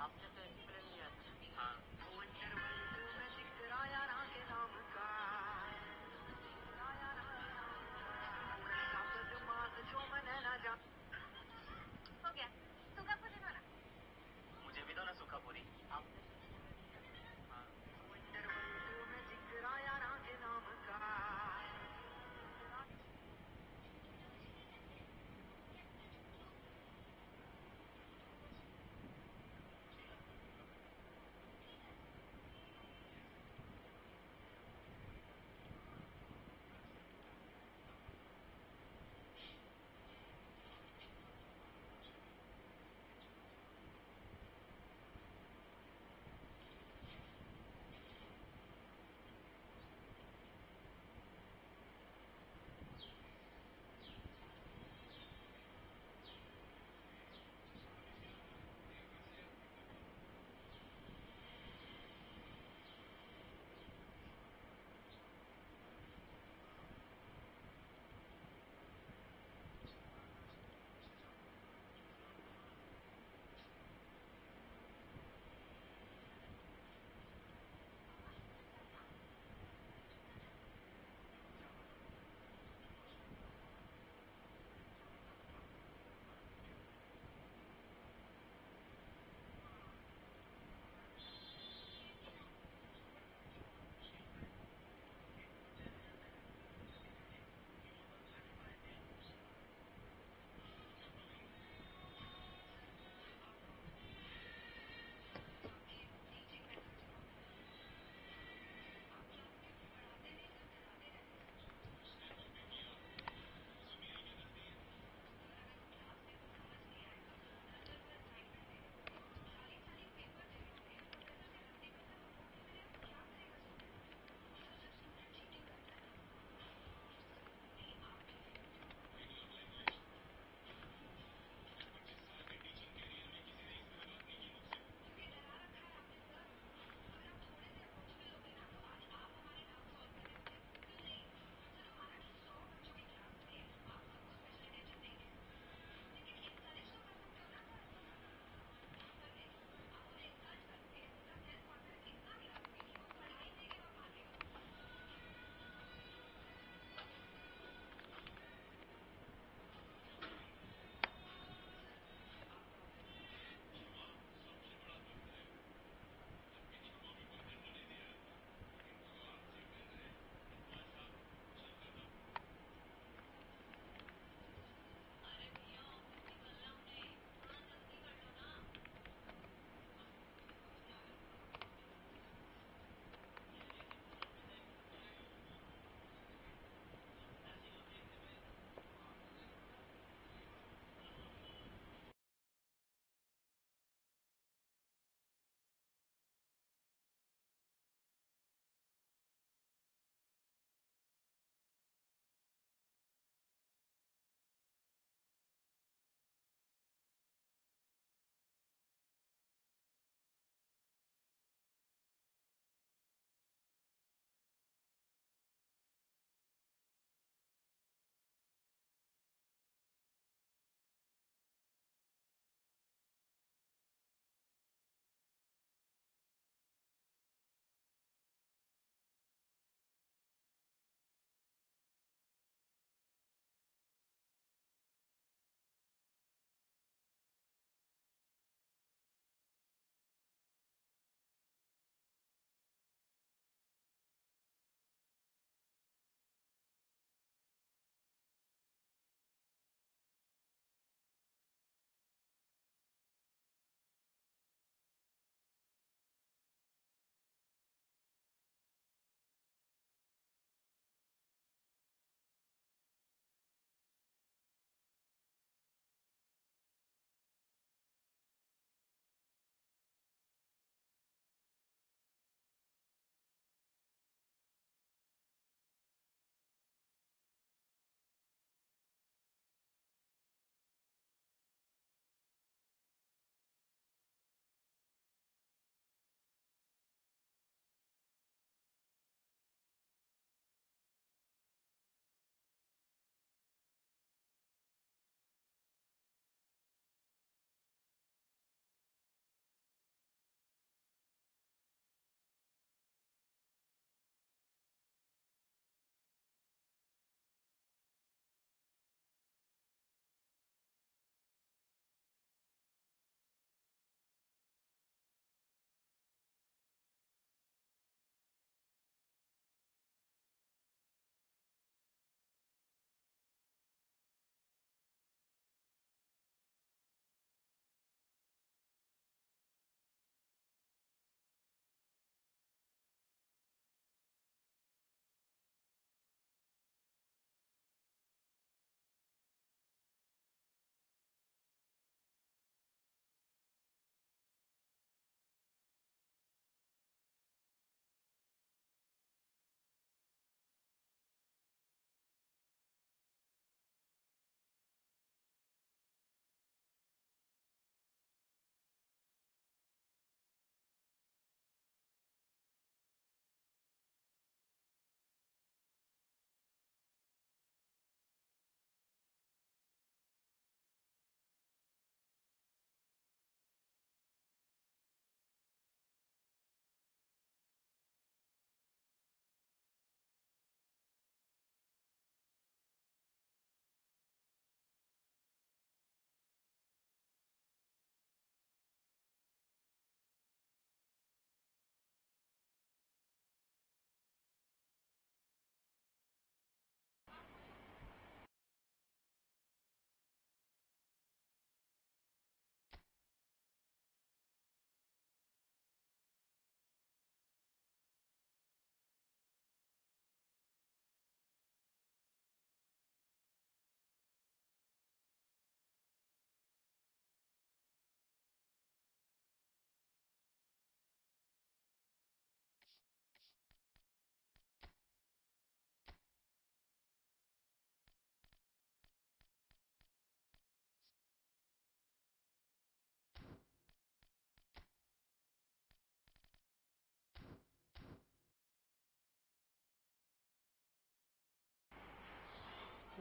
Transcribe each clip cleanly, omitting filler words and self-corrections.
आपने तो एक्सप्लेन लिया था। हाँ वो इंटरवल में जिक्र आया ना के नाम का, दिमाग जो मैंने ना जा। हो गया, सूखा पूरी दो ना। मुझे भी दो ना सूखा पूरी। आपने हाँ वो इंटरवल में जिक्र आया ना के नाम का।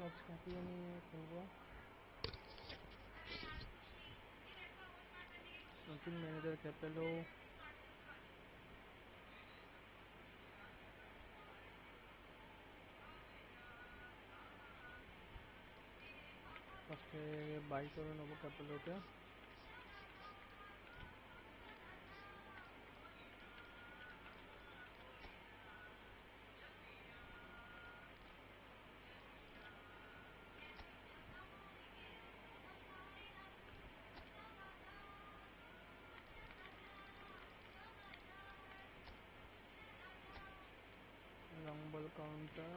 आज कैपेलो नहीं खेल रहा। Looking manager Capello. First buy करो नवो Capello के। Long ball counter,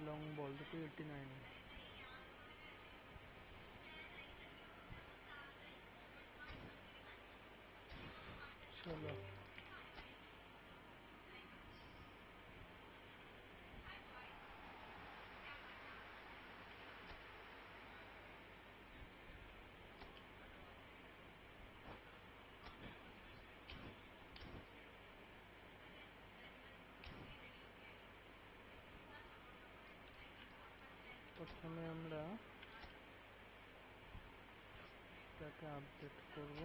long ball to 89. चलो প্রথমে আমরা এটাকে আপডেট করব।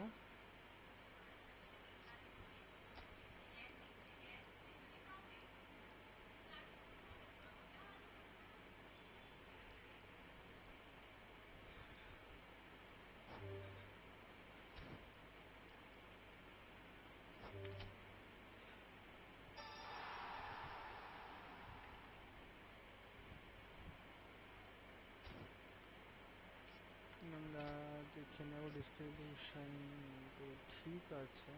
আমরা দেখে নেব ডিস্ট্রিবিউশন তো ঠিক আছে।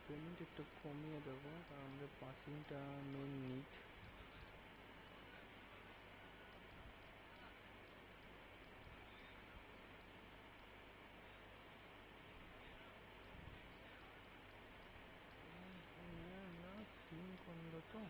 পেমেন্ট একটু কমিয়ে দেবো কারণ আমাদের পাসিংটা মেন নিড। সিম করলো তো।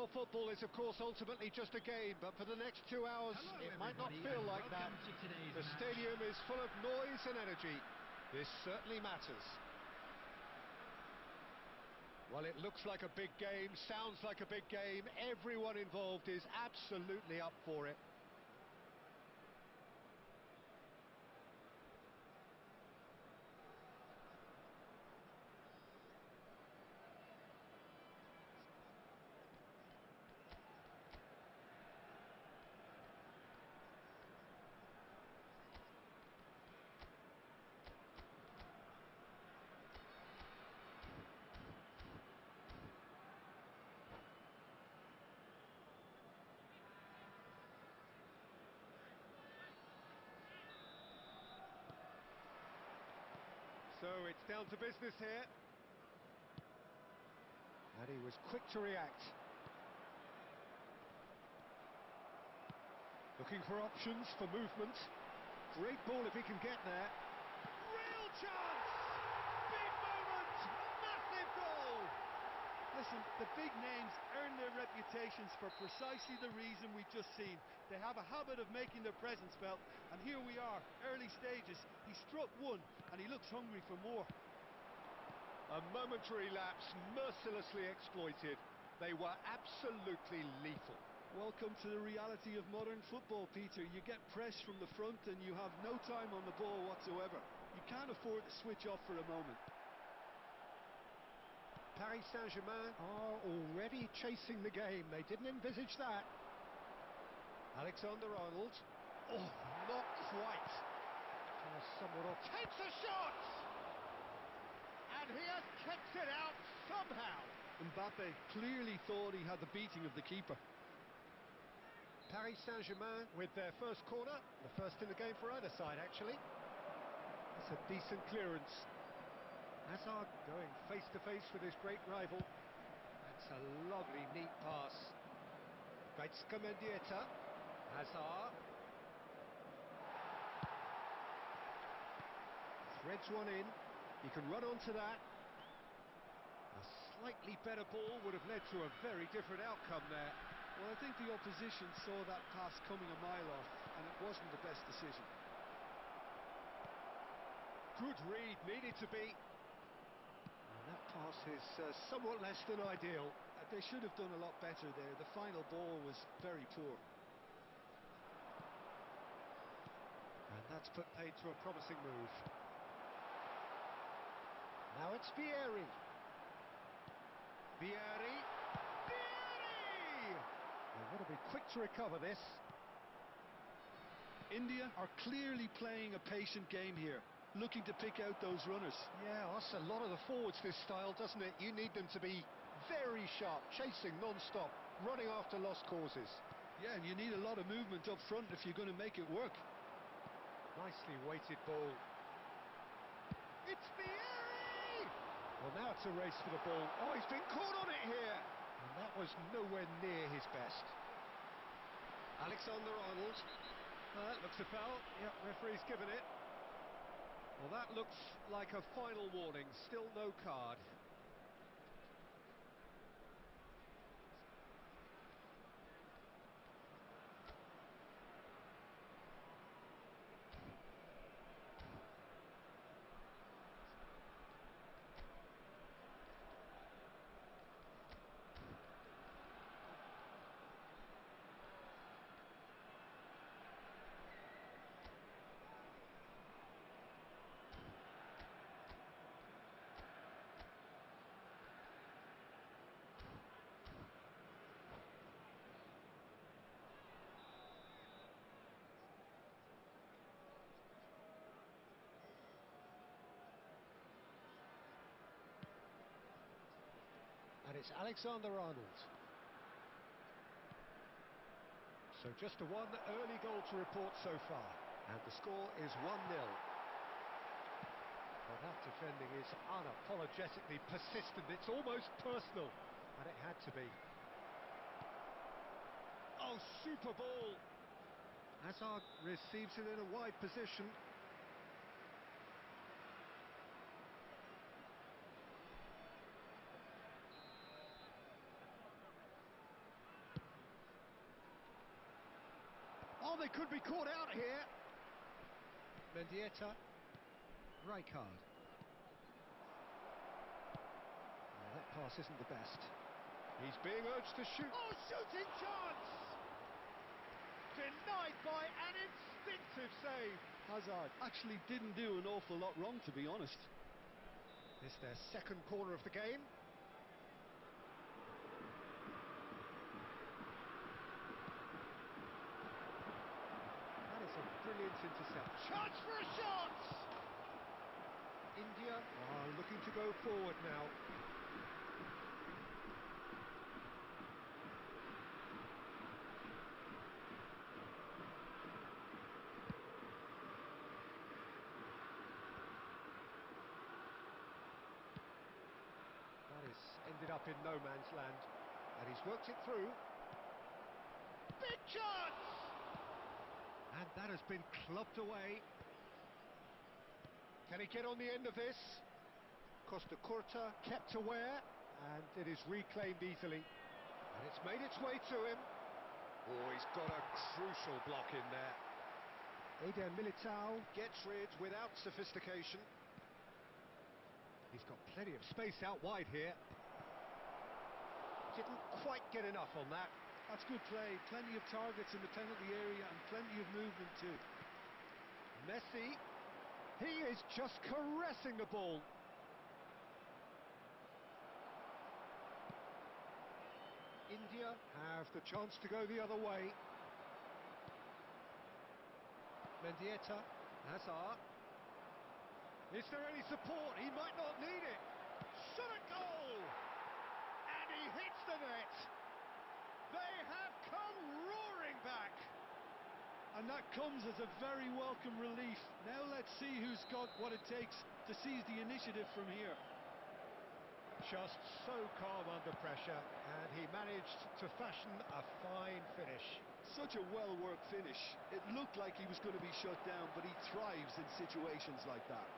Well, football is, of course, ultimately just a game, but for the next 2 hours, it might not feel like that. The stadium is full of noise and energy. This certainly matters. Well, it looks like a big game, sounds like a big game. Everyone involved is absolutely up for it. So it's down to business here. And he was quick to react. Looking for options, for movement. Great ball if he can get there. Real chance! Big moment! Massive goal! Listen, the big names earn their reputations for precisely the reason we've just seen. They have a habit of making their presence felt, and here we are, early stages. He struck one, and he looks hungry for more. A momentary lapse, mercilessly exploited. They were absolutely lethal. Welcome to the reality of modern football, Peter. You get press from the front and you have no time on the ball whatsoever. You can't afford to switch off for a moment. Paris Saint-Germain are already chasing the game. They didn't envisage that. Alexander-Arnold. Oh, not quite. Thomas Sommerot takes a shot! And he has kept it out somehow. Mbappe clearly thought he had the beating of the keeper. Paris Saint-Germain with their first corner. The first in the game for either side, actually. It's a decent clearance. Hazard going face-to-face with his great rival. That's a lovely, neat pass. Gaitska Mendieta. Hazard. Threads one in. He can run onto that. A slightly better ball would have led to a very different outcome there. Well, I think the opposition saw that pass coming a mile off, and it wasn't the best decision. Good read, needed to be. And that pass is somewhat less than ideal. They should have done a lot better there. The final ball was very poor. And that's put paid to a promising move. Now it's Vieri. Vieri. They've got to be quick to recover this. India are clearly playing a patient game here, looking to pick out those runners. Yeah, that's a lot of the forwards, this style, doesn't it? You need them to be very sharp, chasing non-stop, running after lost causes. Yeah, and you need a lot of movement up front if you're going to make it work. Nicely weighted ball. It's Vieri! Well, now it's a race for the ball. Oh, he's been caught on it here! And that was nowhere near his best. Alexander-Arnold. That looks a foul. Yep, referee's given it. Well, that looks like a final warning. Still no card. And it's Alexander-Arnold. So just a one early goal to report so far. And the score is 1-0. Well, that defending is unapologetically persistent. It's almost personal. And it had to be. Oh, super ball. Hazard receives it in a wide position. they could be caught out here. Mendieta. Rijkaard. Well, that pass isn't the best. He's being urged to shoot. Oh, shooting chance! Denied by an instinctive save. Hazard actually didn't do an awful lot wrong, to be honest. This their second corner of the game. That is a brilliant intercept. Chance for a shot! India are looking to go forward now. That is ended up in no man's land, and he's worked it through. Big chance! And that has been clubbed away. Can he get on the end of this? Costa Curta kept aware, and it is reclaimed easily. And it's made its way to him. Oh, he's got a crucial block in there. Eden Militao gets rid without sophistication. He's got plenty of space out wide here. Didn't quite get enough on that. That's good play. Plenty of targets in the penalty area and plenty of movement too. Messi, he is just caressing the ball. India have the chance to go the other way. Mendieta, Hazard. Is there any support? He might not need it. Shot at goal! And he hits the net. They have come roaring back. And that comes as a very welcome relief. Now let's see who's got what it takes to seize the initiative from here. Just so calm under pressure, and he managed to fashion a fine finish. Such a well-worked finish. It looked like he was going to be shut down, but he thrives in situations like that.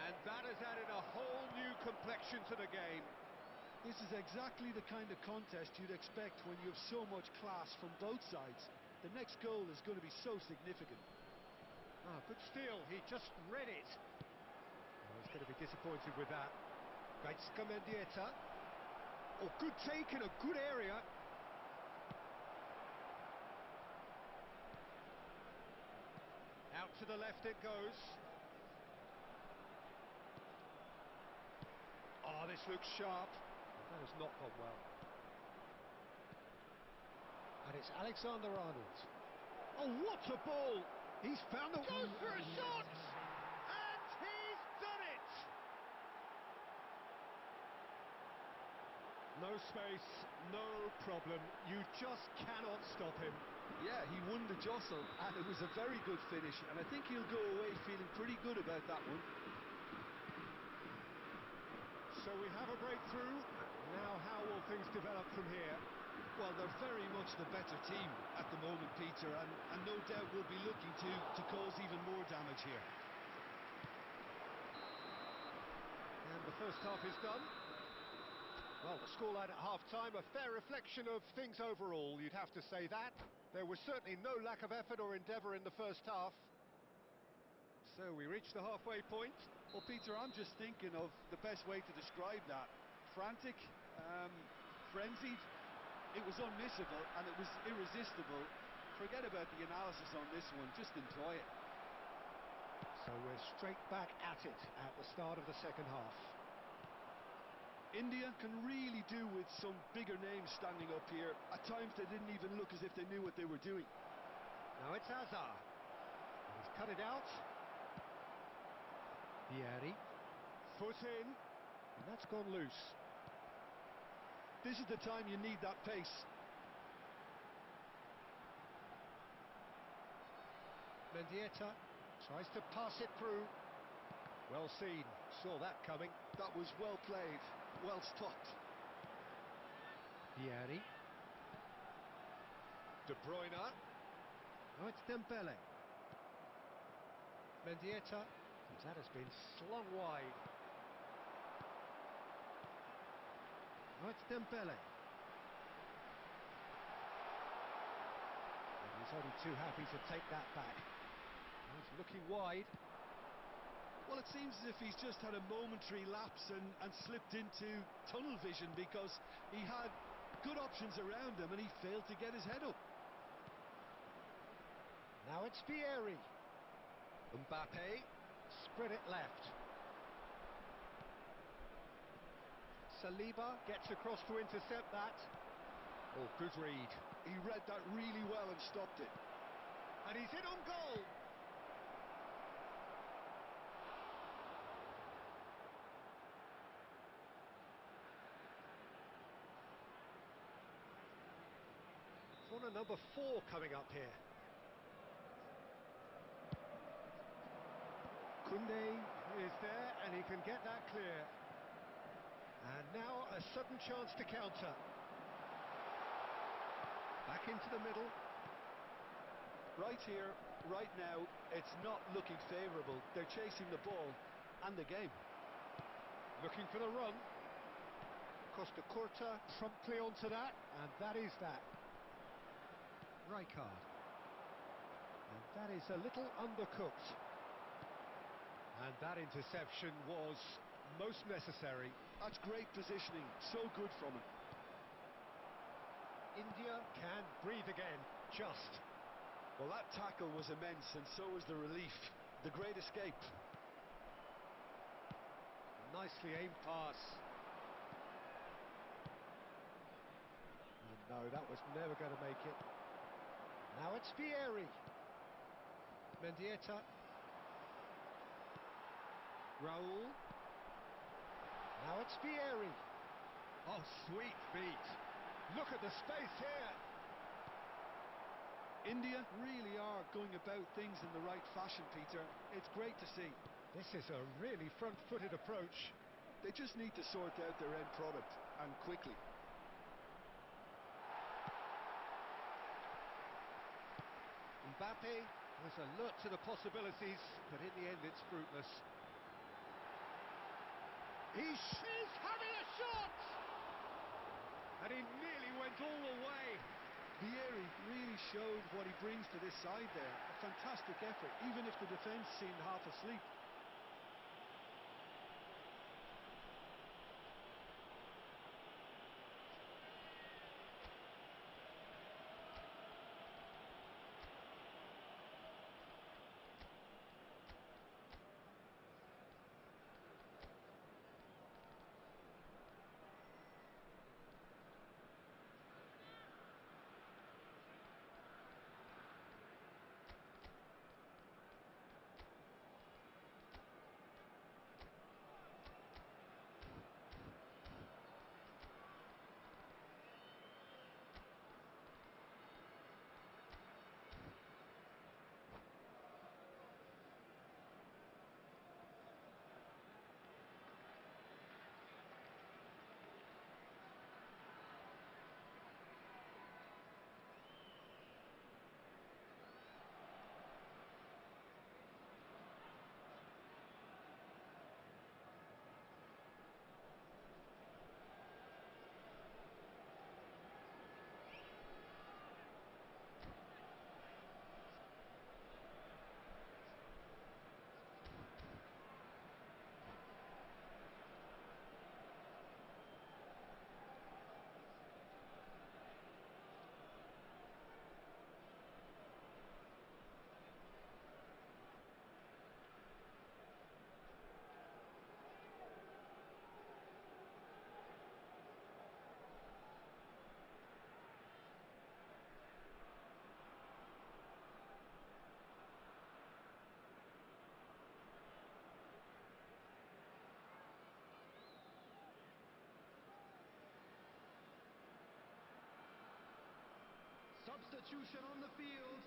And that has added a whole new complexion to the game. This is exactly the kind of contest you'd expect when you have so much class from both sides. The next goal is going to be so significant. Ah, good steal, he just read it. Oh, he's going to be disappointed with that. Gaitska Mendieta. Oh, good take in a good area. Out to the left it goes. Oh, this looks sharp. That has not gone well. And it's Alexander-Arnold. Oh, what a ball! He's found the... Goes for a shot! And he's done it! No space, no problem. You just cannot stop him. Yeah, he won the jostle, and it was a very good finish, and I think he'll go away feeling pretty good about that one. So we have a breakthrough. Now how will things develop from here? Well, they're very much the better team at the moment, Peter, and no doubt will be looking to cause even more damage here. And the first half is done. Well, the scoreline at half-time, a fair reflection of things overall, you'd have to say that. There was certainly no lack of effort or endeavour in the first half. So we reach the halfway point. Well, Peter, I'm just thinking of the best way to describe that. Frantic, frenzied. It was unmissable and it was irresistible. Forget about the analysis on this one, just enjoy it. So we're straight back at it at the start of the second half. India can really do with some bigger names standing up here. At times they didn't even look as if they knew what they were doing. Now it's Hazard. And he's cut it out. Vieri. Foot in. And that's gone loose. This is the time you need that pace. Mendieta tries to pass it through. Well seen. Saw that coming. That was well played. Well stopped. Vieri. De Bruyne. Now it's Dembele. Mendieta. That has been slung wide. Now it's Dembele. He's only too happy to take that back. He's looking wide. Well, it seems as if he's just had a momentary lapse and slipped into tunnel vision, because he had good options around him and he failed to get his head up. Now it's Vieri. Mbappe, spread it left. Saliba gets across to intercept that. Oh, good read. He read that really well and stopped it. And he's in on goal. Corner number 4 coming up here. Koundé is there and he can get that clear. And now a sudden chance to counter. Back into the middle. Right here, right now, it's not looking favourable. They're chasing the ball and the game. Looking for the run. Costa Curta promptly onto that, and that is that. Rijkaard. And that is a little undercooked. And that interception was most necessary. That's great positioning, so good from him. India can breathe again, just. Well, that tackle was immense, and so was the relief. The great escape. Nicely aimed pass. And no, that was never going to make it. Now it's Vieri. Mendieta. Raul. Now it's Vieri. Oh, sweet feet. Look at the space here. India really are going about things in the right fashion, Peter. It's great to see. This is a really front-footed approach. They just need to sort out their end product, and quickly. Mbappe was alert to the possibilities, but in the end it's fruitless. He's having a shot! And he nearly went all the way. Vieri really showed what he brings to this side there. A fantastic effort, even if the defence seemed half asleep. Substitution on the field,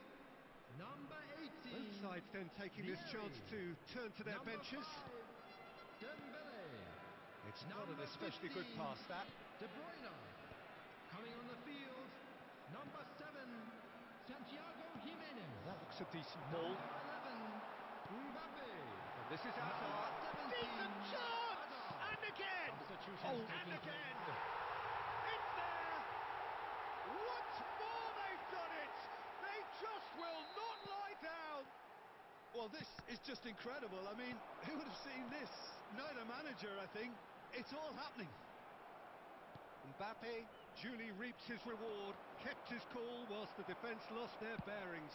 number 18. Both sides then taking this chance to turn to their Number benches. 5, Dembele. It's not an Number especially good 15, pass, that. De Bruyne. Coming on the field, number 7, Santiago Jimenez. That looks a decent ball. Number 11, Mbappe. And this is Hazard. Number 17, Decent chance! Hazard. And again! Substitution Oh, taking and again! place. It's there! Once more they've done it! They just will not lie down. Well, this is just incredible. I mean, who would have seen this? Neither manager, I think. It's all happening. Mbappe duly reaps his reward, kept his cool whilst the defence lost their bearings.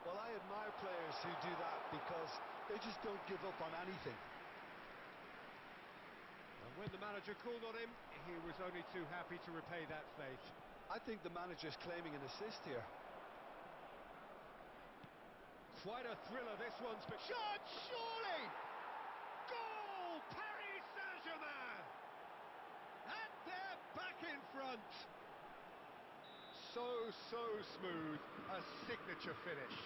Well, I admire players who do that because they just don't give up on anything. And when the manager called on him, he was only too happy to repay that fate. I think the manager's claiming an assist here. Quite a thriller this one's been. Shot, surely! Goal! Paris Saint-Germain! And they're back in front. So smooth, a signature finish.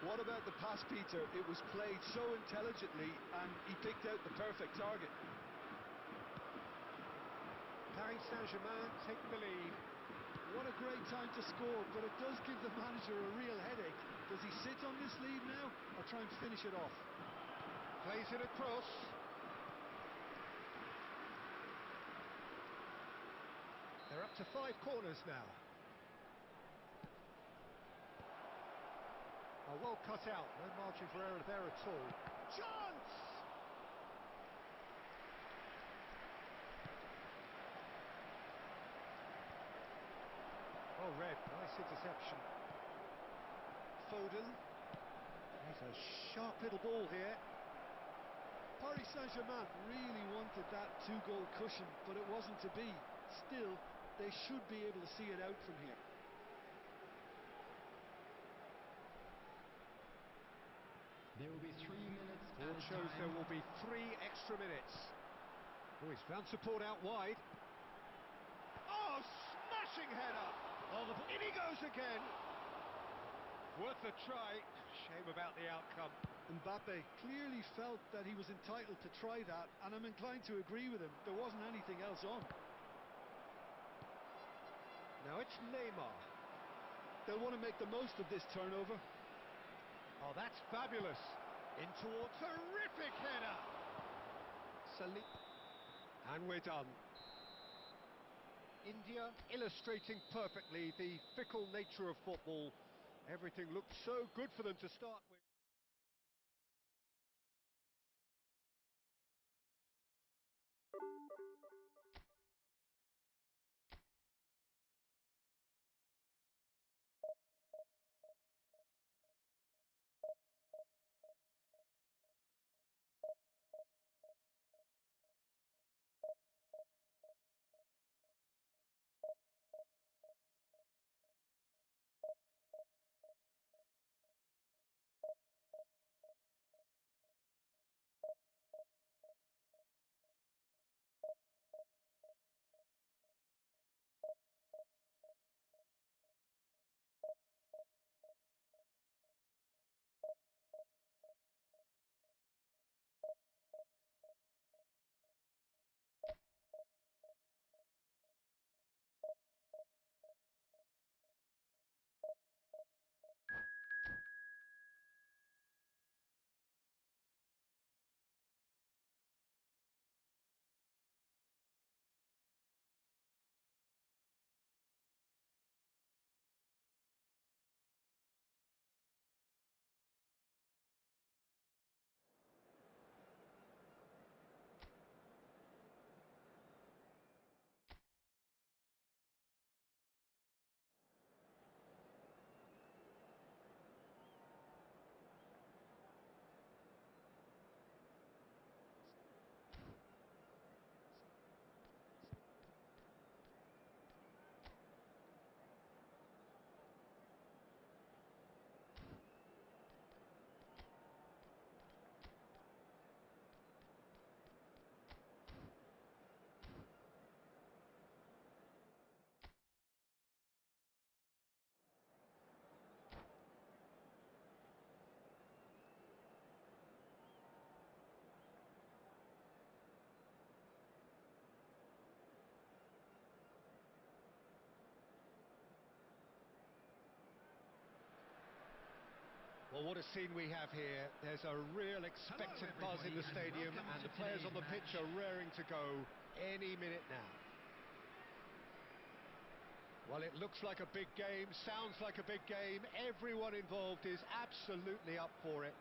What about the pass, Peter? It was played so intelligently and he picked out the perfect target. Paris Saint-Germain take the lead. What a great time to score, but it does give the manager a real headache. Does he sit on this lead now or try and finish it off? Plays it across. They're up to 5 corners now. Oh, well cut out, no margin for error there at all. Chance! Well read, nice interception. Foden. There's a sharp little ball here. Paris Saint-Germain really wanted that 2-goal cushion, but it wasn't to be. Still, they should be able to see it out from here. There will be 3 minutes Board added shows time. there will be 3 extra minutes. Oh, he's found support out wide. Oh, smashing header! Oh, in he goes again! Worth a try. Shame about the outcome. Mbappe clearly felt that he was entitled to try that, and I'm inclined to agree with him. There wasn't anything else on. Now it's Neymar. They'll want to make the most of this turnover. Oh, that's fabulous. In towards terrific header. Salim. And we're done. India illustrating perfectly the fickle nature of football. Everything looked so good for them to start with. Well, what a scene we have here. There's a real expectant buzz in the stadium, and the players on the pitch are raring to go any minute now. Well, it looks like a big game, sounds like a big game. Everyone involved is absolutely up for it.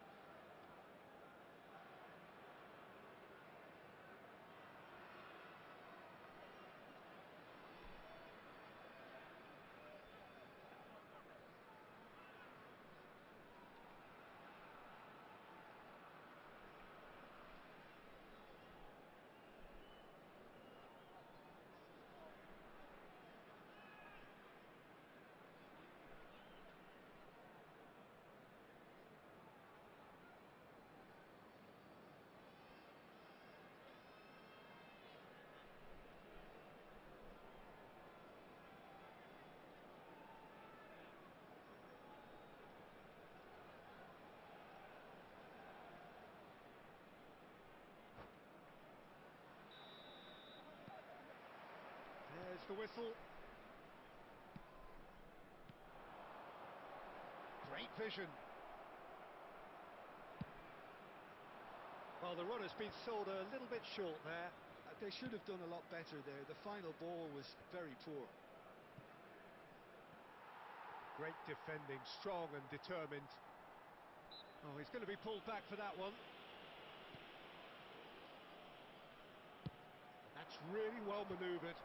There's the whistle. Great vision. Well, the run has been sold a little bit short there. They should have done a lot better there. The final ball was very poor. Great defending, strong and determined. Oh, he's going to be pulled back for that one. That's really well manoeuvred.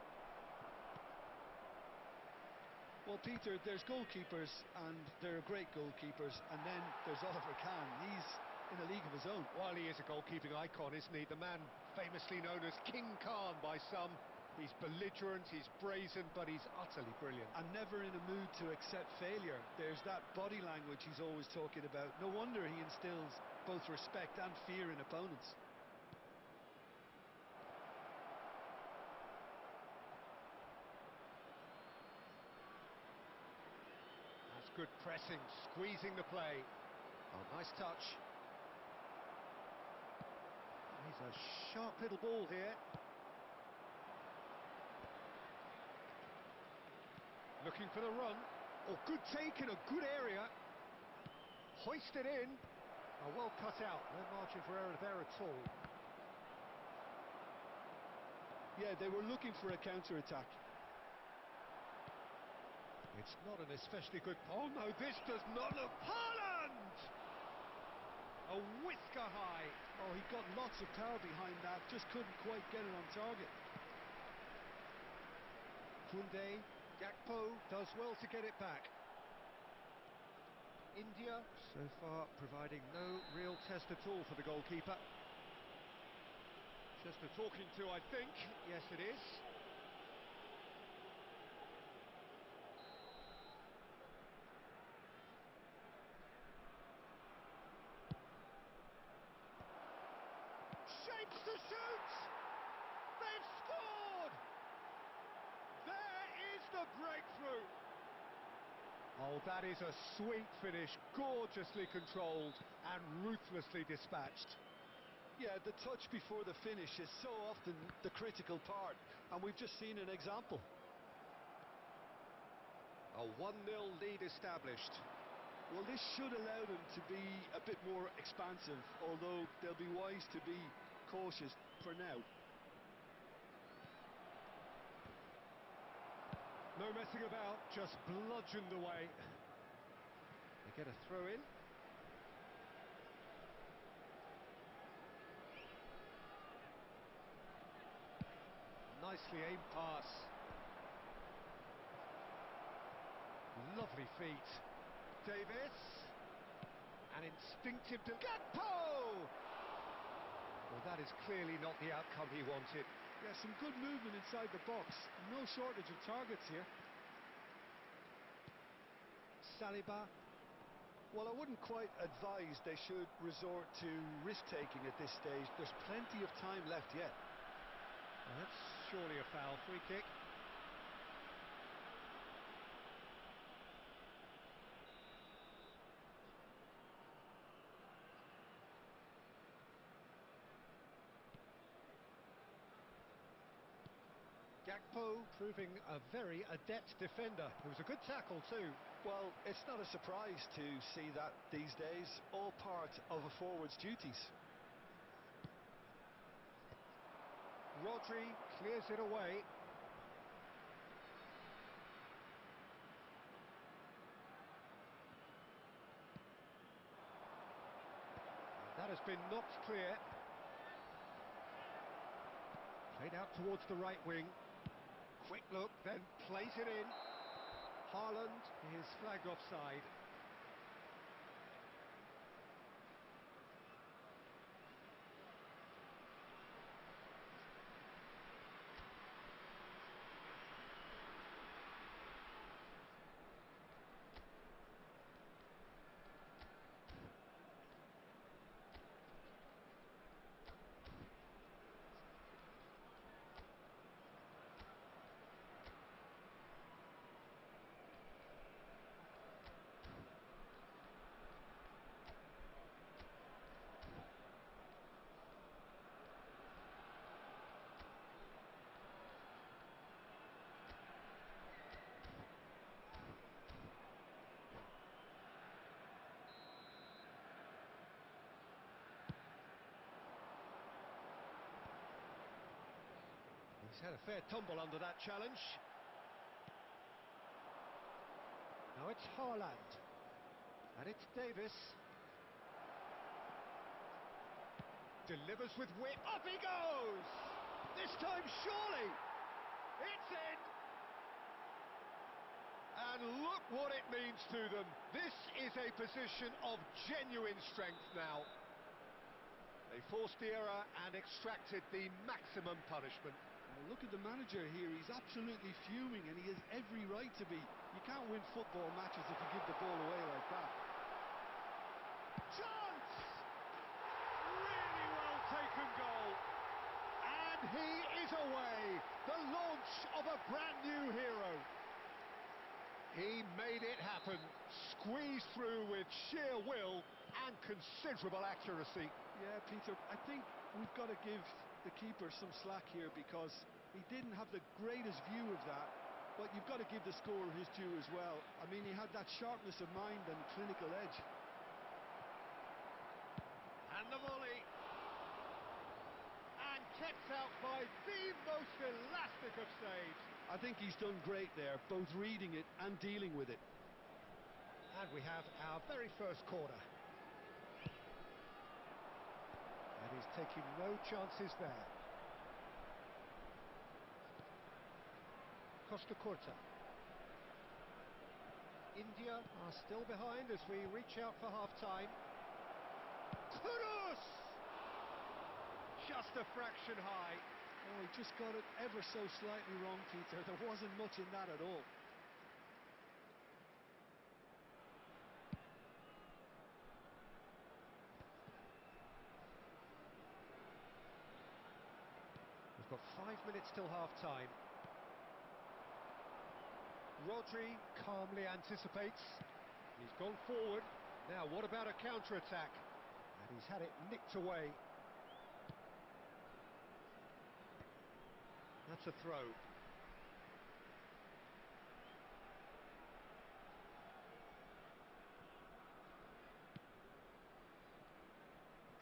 Well, Peter, there's goalkeepers, and there are great goalkeepers, and then there's Oliver Kahn. He's in a league of his own. Well, he is a goalkeeping icon, isn't he? The man famously known as King Khan by some. He's belligerent, he's brazen, but he's utterly brilliant. And never in a mood to accept failure. There's that body language he's always talking about. No wonder he instills both respect and fear in opponents. That's good pressing, squeezing the play. Oh, nice touch. He's a sharp little ball here. Looking for the run. Oh, good take in a good area. Hoisted in. Oh, well cut out. No margin for error there at all. Yeah, they were looking for a counter-attack. It's not an especially good... Oh, no, this does not look... Haaland! A whisker high. Oh, he got lots of power behind that, just couldn't quite get it on target. Koundé, Gakpo does well to get it back. India, so far, providing no real test at all for the goalkeeper. Just a talking to, I think. Yes, it is. Shapes to shoot! They've scored! There is the breakthrough! Oh, that is a sweet finish, gorgeously controlled and ruthlessly dispatched. Yeah, the touch before the finish is so often the critical part, and we've just seen an example. A 1-0 lead established. Well, this should allow them to be a bit more expansive, although they'll be wise to be cautious for now. No messing about, just bludgeoned away. They get a throw in. Nicely aimed pass. Lovely feet. Davis. An instinctive... Gakpo! Well, that is clearly not the outcome he wanted. Yeah, some good movement inside the box. No shortage of targets here. Saliba. Well, I wouldn't quite advise they should resort to risk-taking at this stage. There's plenty of time left yet. Well, that's surely a foul. Free kick. Gakpo proving a very adept defender. It was a good tackle too. Well, it's not a surprise to see that these days, all part of a forward's duties. Rodri clears it away. That has been knocked clear. Played out towards the right wing. Quick look, then plays it in. Haaland is flagged offside. He's had a fair tumble under that challenge. Now it's Haaland. And it's Davis. Delivers with wit. Up he goes! This time surely! It's in! And look what it means to them. This is a position of genuine strength now. They forced the error and extracted the maximum punishment. Well, look at the manager here, he's absolutely fuming and he has every right to be. You can't win football matches if you give the ball away like that. Chance! Really well taken goal. And he is away. The launch of a brand new hero. He made it happen. Squeezed through with sheer will and considerable accuracy. Yeah, Peter, I think we've got to give the keeper some slack here because he didn't have the greatest view of that, but you've got to give the scorer his due as well. I mean, he had that sharpness of mind and clinical edge. And the volley. And kept out by the most elastic of saves. I think he's done great there, both reading it and dealing with it. And we have our very first corner. And he's taking no chances there. Costa Curta. India are still behind as we reach out for half-time. Kudus! Just a fraction high. Oh, he just got it ever so slightly wrong, Peter. There wasn't much in that at all. We've got 5 minutes till half-time. Rodri calmly anticipates. He's gone forward. Now, what about a counter-attack? And he's had it nicked away. That's a throw.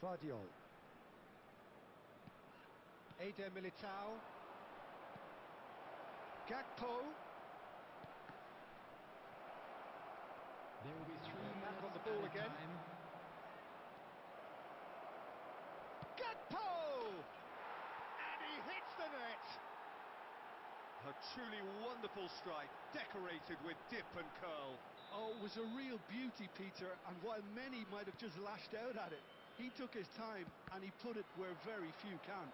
Fabio. Eder Militao. Capello. There will be 3 Back minutes on the ball added again. time. Capello! And he hits the net. A truly wonderful strike, decorated with dip and curl. Oh, it was a real beauty, Peter, and while many might have just lashed out at it, he took his time and he put it where very few can.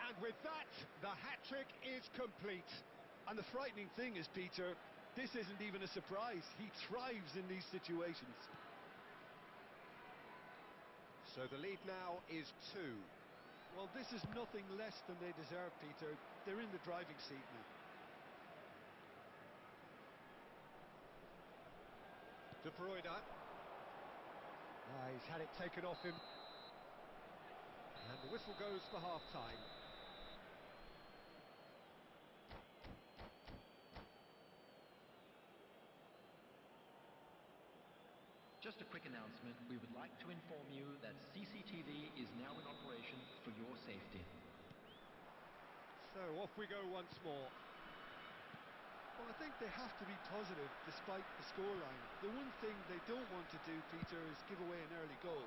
And with that, the hat-trick is complete. And the frightening thing is, Peter, this isn't even a surprise. He thrives in these situations. So the lead now is 2. Well, this is nothing less than they deserve, Peter. They're in the driving seat now. De Bruyne. He's had it taken off him. And the whistle goes for half-time. Just a quick announcement. We would like to inform you that CCTV is now in operation for your safety. So off we go once more. Well, I think they have to be positive despite the scoreline. The one thing they don't want to do, Peter, is give away an early goal.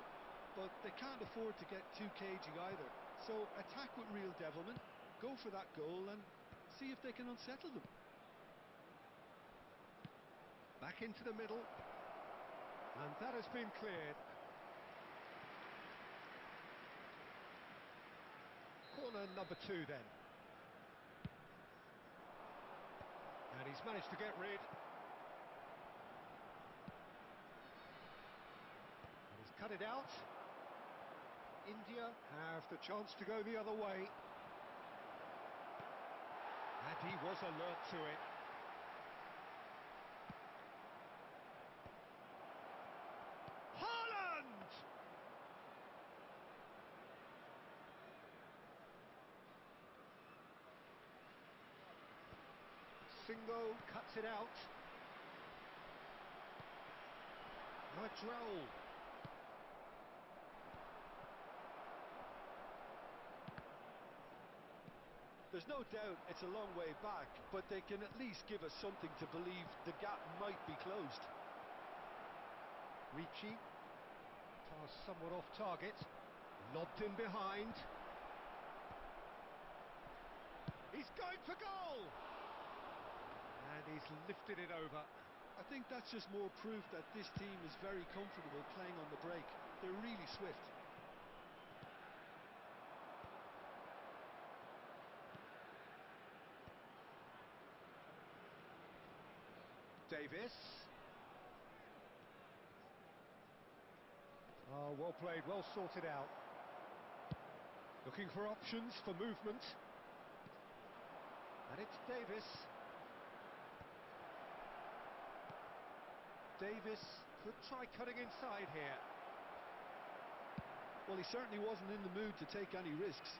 But they can't afford to get too cagey either. So attack with real devilment, go for that goal and see if they can unsettle them. Back into the middle. And that has been cleared. Corner number 2 then. And he's managed to get rid. And he's cut it out. India have the chance to go the other way. And he was alert to it. Haaland! Singo cuts it out. Madrol. There's no doubt it's a long way back, but they can at least give us something to believe the gap might be closed. Ricci. Pass somewhat off target. Lobbed in behind. He's going for goal! And he's lifted it over. I think that's just more proof that this team is very comfortable playing on the break. They're really swift. Davis. Oh, well played, well sorted out. Looking for options for movement. And it's Davis. Davis could try cutting inside here. Well, he certainly wasn't in the mood to take any risks.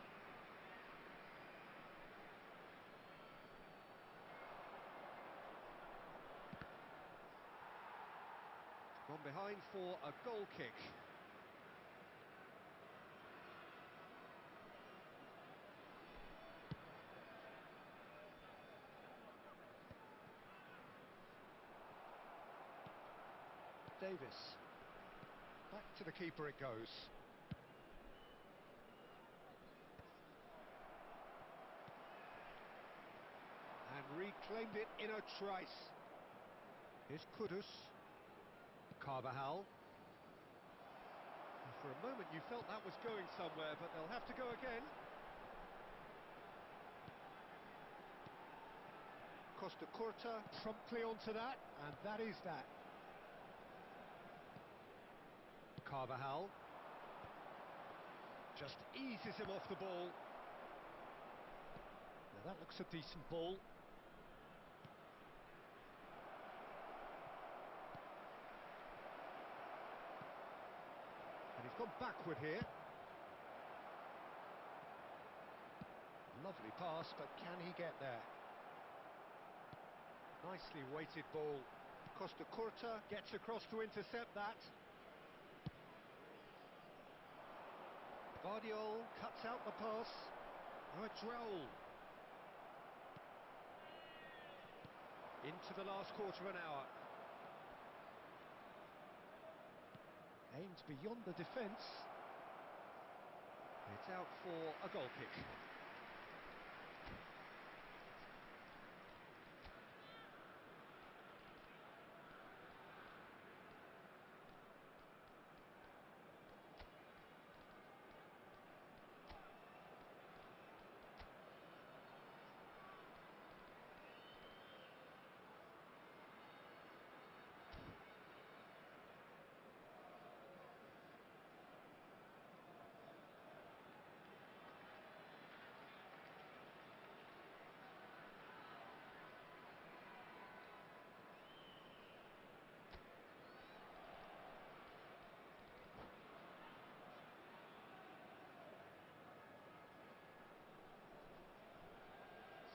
Gone behind for a goal kick. Davis. Back to the keeper it goes. And reclaimed it in a trice. Here's Kudus. Carvajal. For a moment you felt that was going somewhere, but they'll have to go again. Costa Curta promptly onto that, and that is that. Carvajal just eases him off the ball. Now that looks a decent ball. And he's gone backward here. Lovely pass, but can he get there? Nicely weighted ball. Costa Curta gets across to intercept that. Fabio cuts out the pass. Madrol. Into the last quarter of an hour. Aimed beyond the defence. It's out for a goal kick.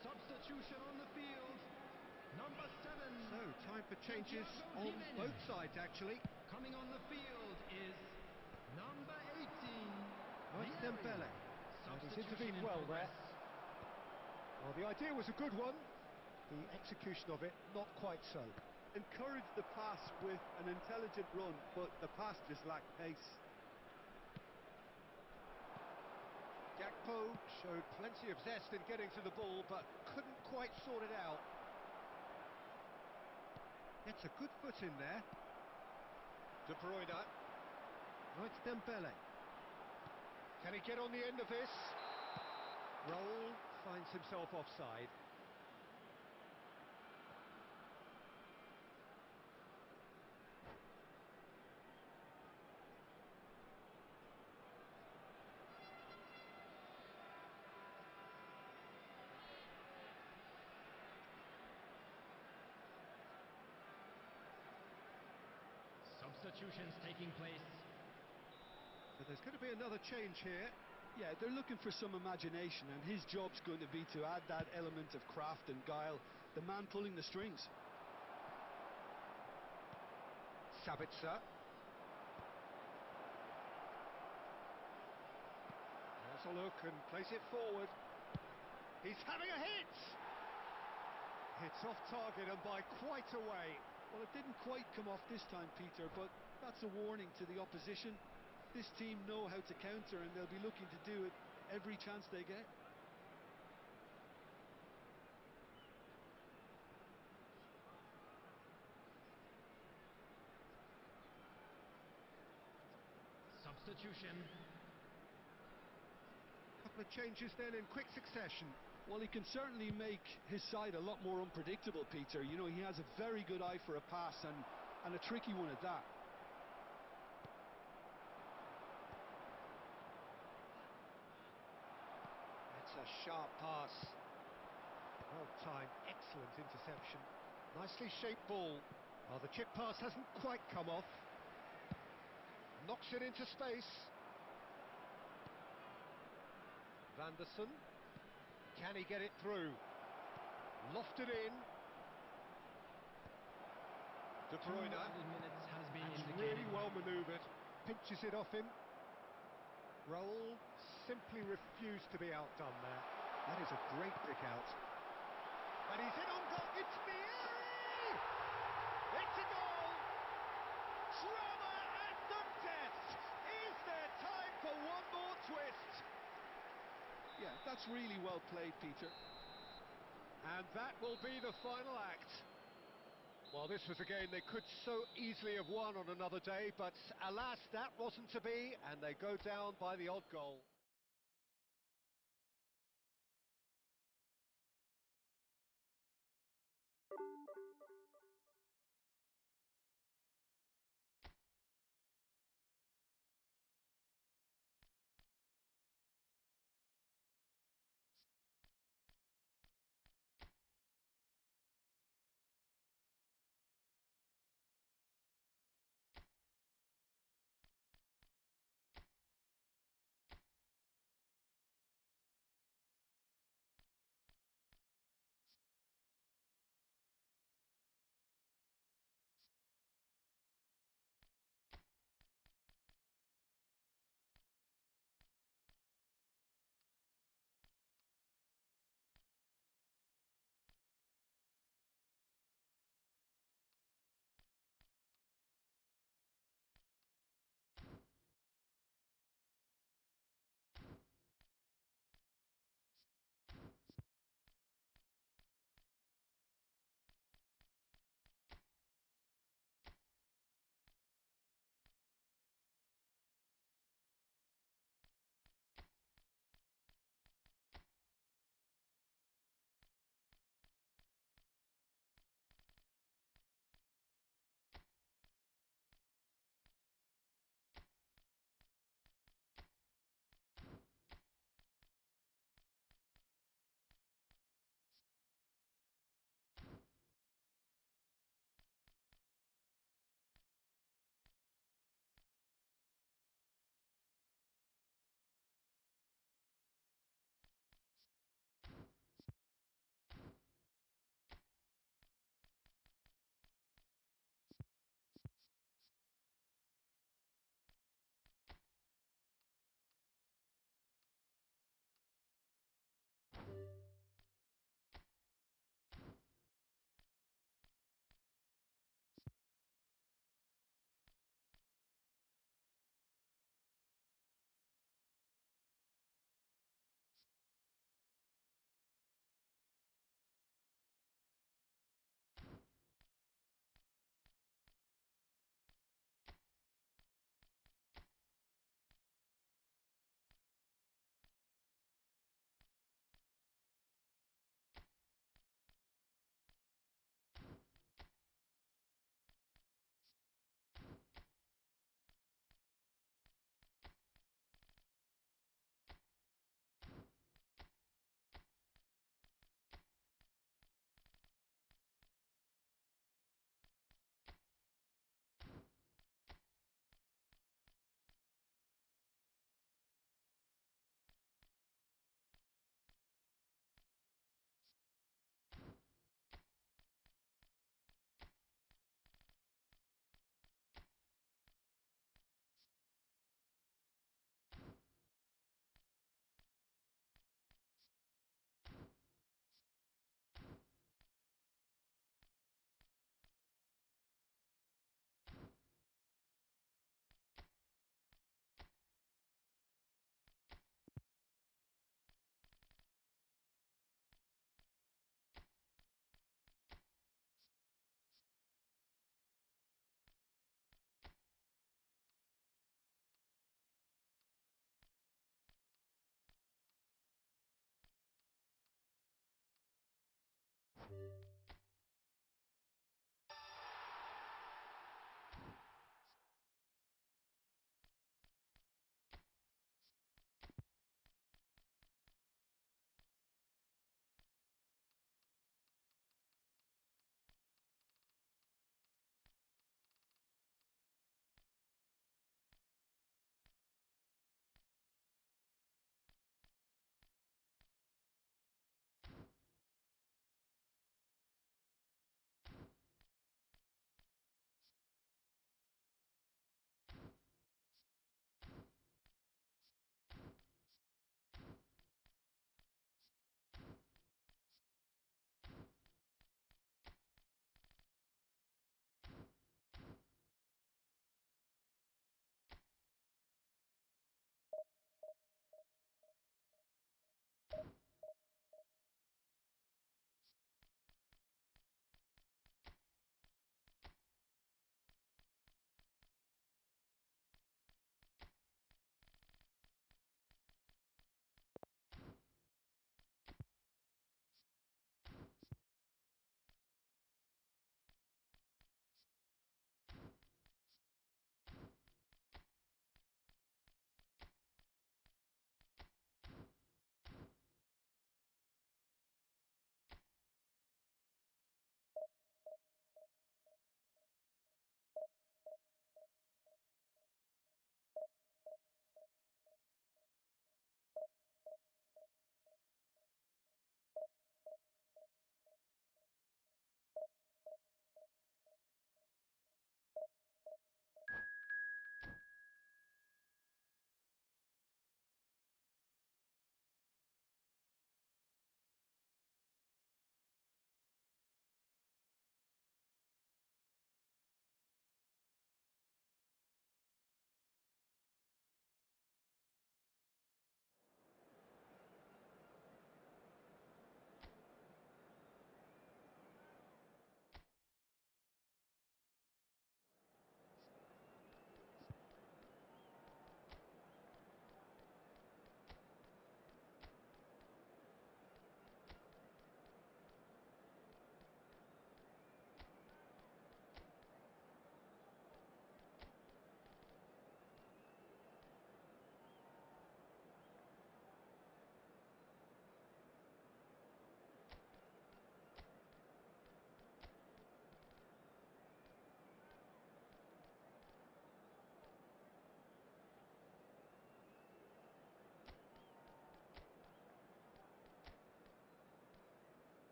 Substitution on the field. Number 7. So, time for changes Santiago on Jimenez. both sides, actually. Coming on the field is number 18. Oh, it's Vieri. Dembele. And he's Substitution intervened in well progress. there. Well, the idea was a good one. The execution of it, not quite so. Encouraged the pass with an intelligent run, but the pass just lacked pace. Gakpo showed plenty of zest in getting to the ball, but couldn't quite sort it out. Gets a good foot in there. De Bruyne. Now it's Dembele. Can he get on the end of this? Raul finds himself offside. Substitutions taking place. So there's going to be another change here. Yeah, they're looking for some imagination, and his job's going to be to add that element of craft and guile, the man pulling the strings. Sabitzer. Has a look and plays it forward. He's having a hit! It's off target and by quite a way. Well, it didn't quite come off this time, Peter, but that's a warning to the opposition. This team know how to counter, and they'll be looking to do it every chance they get. Substitution. Couple of changes then in quick succession. Well, he can certainly make his side a lot more unpredictable, Peter. You know, he has a very good eye for a pass, and a tricky one at that. It's a sharp pass. Well timed, excellent interception. Nicely shaped ball. Well, the chip pass hasn't quite come off. Knocks it into space. Vanderson. Can he get it through? Lofted in. De Bruyne. 2 added minutes has been That's indicated. really well manoeuvred. Pinches it off him. Raul simply refused to be outdone there. That is a great pick out. And he's in on goal. It's Vieri! It's a goal! Drama at the death! Is there time for one more twist? Yeah, that's really well played, Peter. And that will be the final act. Well, this was a game they could so easily have won on another day, but alas, that wasn't to be, and they go down by the odd goal.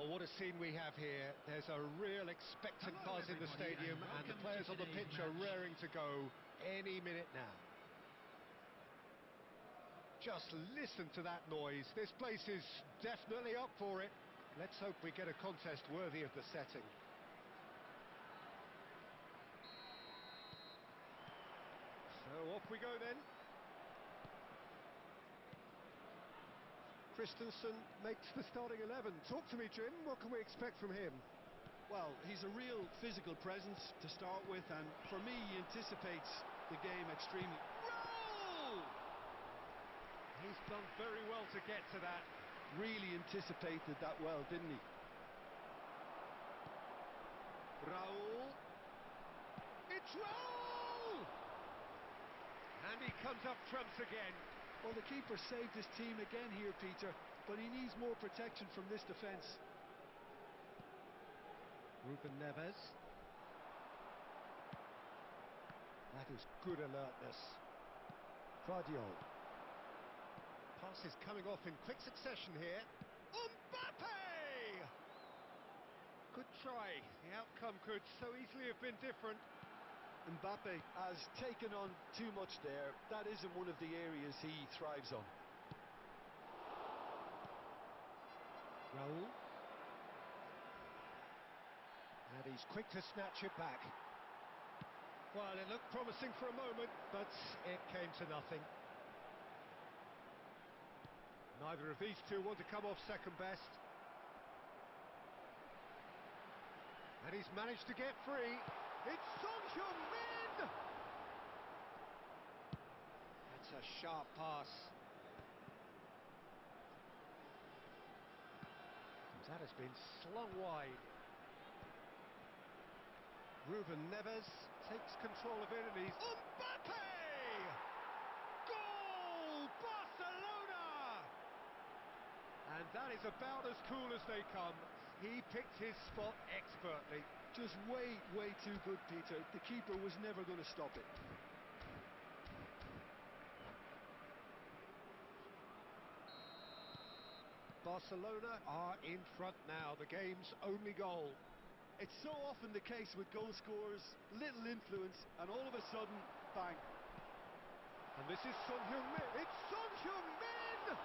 Well, what a scene we have here. There's a real expectant Hello, buzz in the everybody, stadium, and and the welcome players to on the today's pitch are match. raring to go any minute now. Just listen to that noise. This place is definitely up for it. Let's hope we get a contest worthy of the setting. So off we go then. Christensen makes the starting 11. Talk to me, Jim. What can we expect from him? Well, he's a real physical presence to start with, and for me, he anticipates the game extremely. Roll! He's done very well to get to that. Really anticipated that well, didn't he? Raul. It's Raul! And he comes up trumps again. Well, the keeper saved his team again here, Peter, but he needs more protection from this defence. Ruben Neves. That is good alertness. Fabio. Passes coming off in quick succession here. Mbappe! Good try. The outcome could so easily have been different. Mbappe has taken on too much there. That isn't one of the areas he thrives on. Raul. And he's quick to snatch it back. Well, it looked promising for a moment, but it came to nothing. Neither of these two want to come off second best. And he's managed to get free. It's Son Heung-min! That's a sharp pass. That has been slung wide. Ruben Neves takes control of it, and he's... Mbappe! Goal! Barcelona! And that is about as cool as they come. He picked his spot expertly. Just way too good, Peter. The keeper was never going to stop it. Barcelona are in front now, the game's only goal. It's so often the case with goal scorers, little influence, and all of a sudden, bang. And this is Son Heung-min. It's Son Heung-min!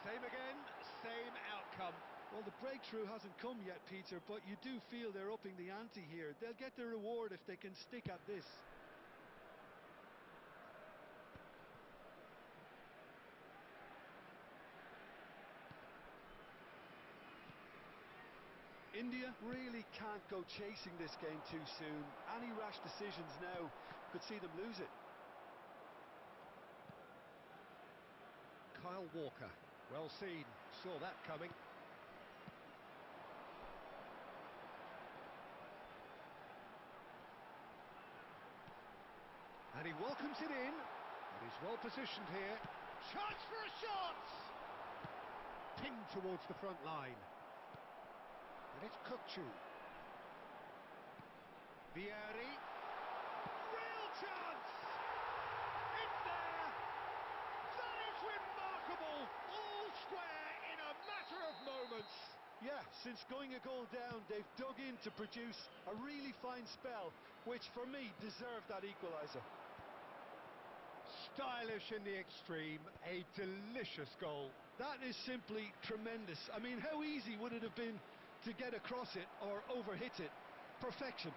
Same again, same outcome. Well, the breakthrough hasn't come yet, Peter, but you do feel they're upping the ante here. They'll get their reward if they can stick at this. India really can't go chasing this game too soon. Any rash decisions now could see them lose it. Kyle Walker, well seen, saw that coming. And he welcomes it in, and he's well positioned here. Chance for a shot! Pinged towards the front line. And it's Kukçu. Vieri. Real chance! It's there! That is remarkable! All square in a matter of moments. Yeah, since going a goal down, they've dug in to produce a really fine spell, which for me deserved that equaliser. Stylish in the extreme, a delicious goal. That is simply tremendous. I mean, how easy would it have been to get across it or overhit it? Perfection.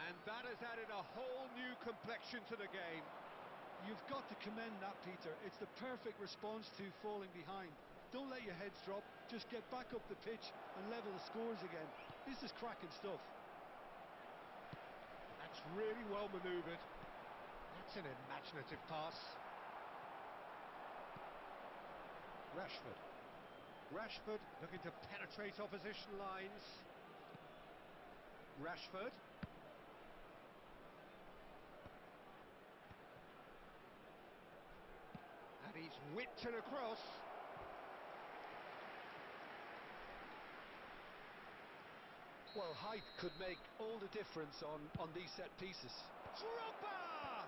And that has added a whole new complexion to the game. You've got to commend that, Peter. It's the perfect response to falling behind. Don't let your heads drop, just get back up the pitch and level the scores again. This is cracking stuff. That's really well manoeuvred. That's an imaginative pass. Rashford looking to penetrate opposition lines. Rashford. And he's whipped it across. Well, height could make all the difference on these set pieces. Drogba!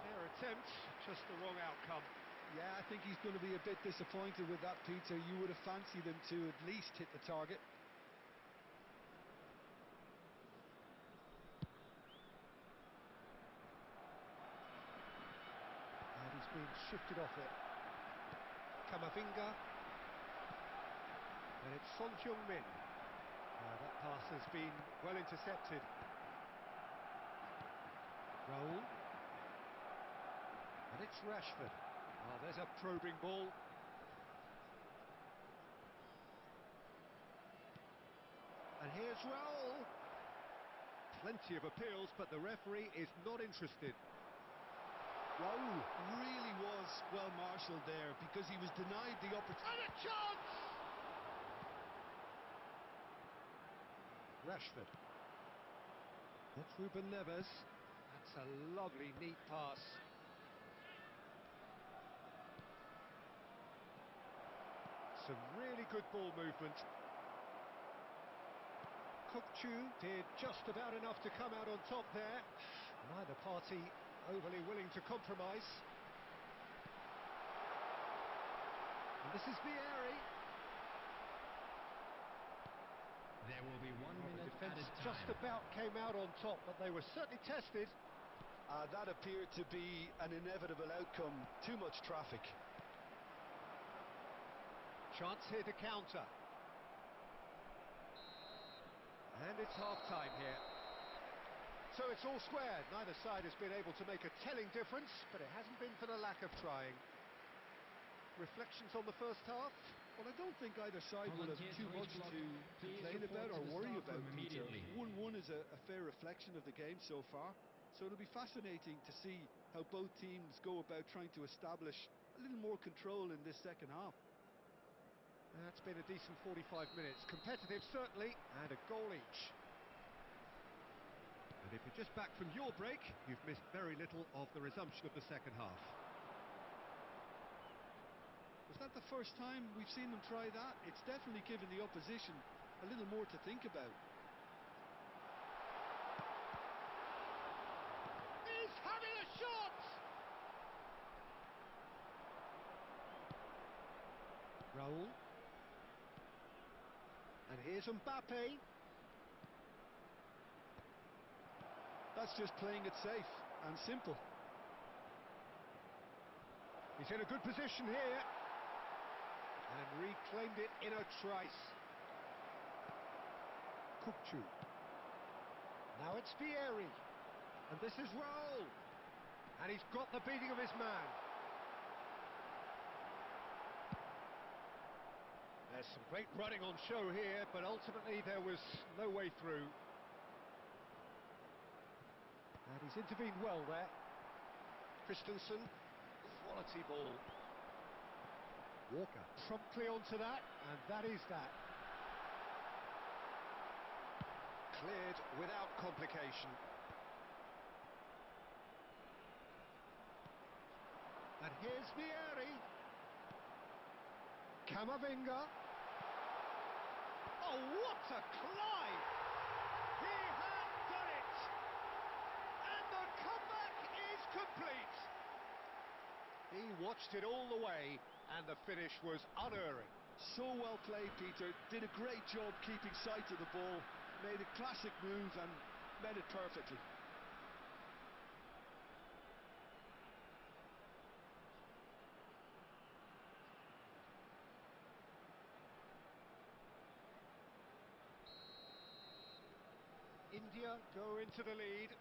Fair attempt, just the wrong outcome. Yeah, I think he's going to be a bit disappointed with that, Peter. You would have fancied him to at least hit the target. And he's been shifted off it. Camavinga. And it's Son Heung-min. That pass has been well intercepted. Raul. And it's Rashford. Oh, there's a probing ball. And here's Raul. Plenty of appeals, but the referee is not interested. Raul really was well marshalled there because he was denied the opportunity. And a chance! Rashford. That's Ruben Neves. That's a lovely, neat pass. Some really good ball movement. Kukçu did just about enough to come out on top there. Neither party overly willing to compromise. And this is Vieri. There will be 1 The minute defence added just time. about came out on top, but they were certainly tested. That appeared to be an inevitable outcome. Too much traffic. Chance here to counter. And it's half-time here. So it's all squared. Neither side has been able to make a telling difference, but it hasn't been for the lack of trying. Reflections on the first half? Well, I don't think either side will have too much to complain about or worry about, Peter. 1-1 is a fair reflection of the game so far. So it'll be fascinating to see how both teams go about trying to establish a little more control in this second half. That's been a decent 45 minutes. Competitive, certainly, and a goal each. And if you're just back from your break, you've missed very little of the resumption of the second half. Was that the first time we've seen them try that? It's definitely given the opposition a little more to think about. He's having a shot! Raul. And here's Mbappe. That's just playing it safe and simple. He's in a good position here. And reclaimed it in a trice. Kukçu. Now it's Vieri. And this is Raul. And he's got the beating of his man. There's some great running on show here, but ultimately there was no way through. And he's intervened well there. Christensen, quality ball. Walker promptly onto that, and that is that. Cleared without complication. And here's Vieri. Camavinga. Oh, what a climb! He has done it! And the comeback is complete! He watched it all the way, and the finish was unerring. So well played, Peter. Did a great job keeping sight of the ball. Made a classic move and met it perfectly. India go into the lead.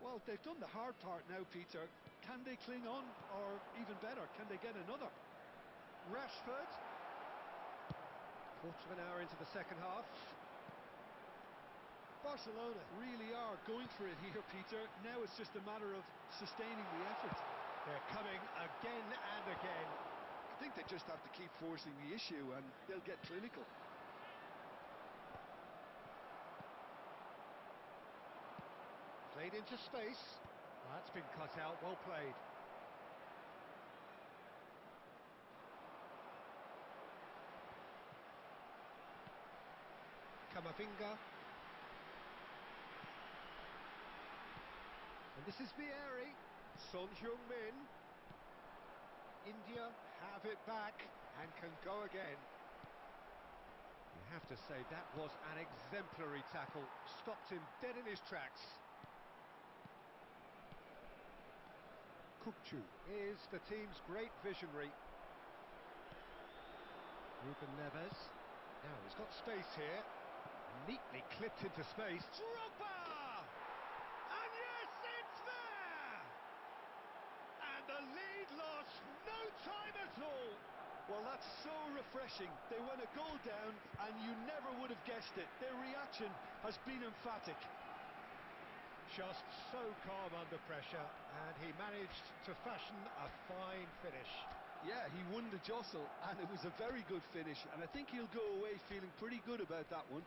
Well, they've done the hard part now, Peter. Can they cling on, or even better, can they get another? Rashford. Quarter of an hour into the second half. Barcelona really are going for it here, Peter. Now it's just a matter of sustaining the effort. They're coming again and again. I think they just have to keep forcing the issue and they'll get clinical. Played into space. That's been cut out, well played. Camavinga. And this is Vieri. Son Heung-min. India have it back and can go again. You have to say that was an exemplary tackle, stopped him dead in his tracks. Kukcu is the team's great visionary. Ruben Neves. Now he's got space here. Neatly clipped into space. Drogba! And yes, it's there! And the lead lost no time at all. Well, that's so refreshing. They went a goal down and you never would have guessed it. Their reaction has been emphatic. Just so calm under pressure, and he managed to fashion a fine finish. Yeah, he won the jostle, and it was a very good finish, and I think he'll go away feeling pretty good about that one.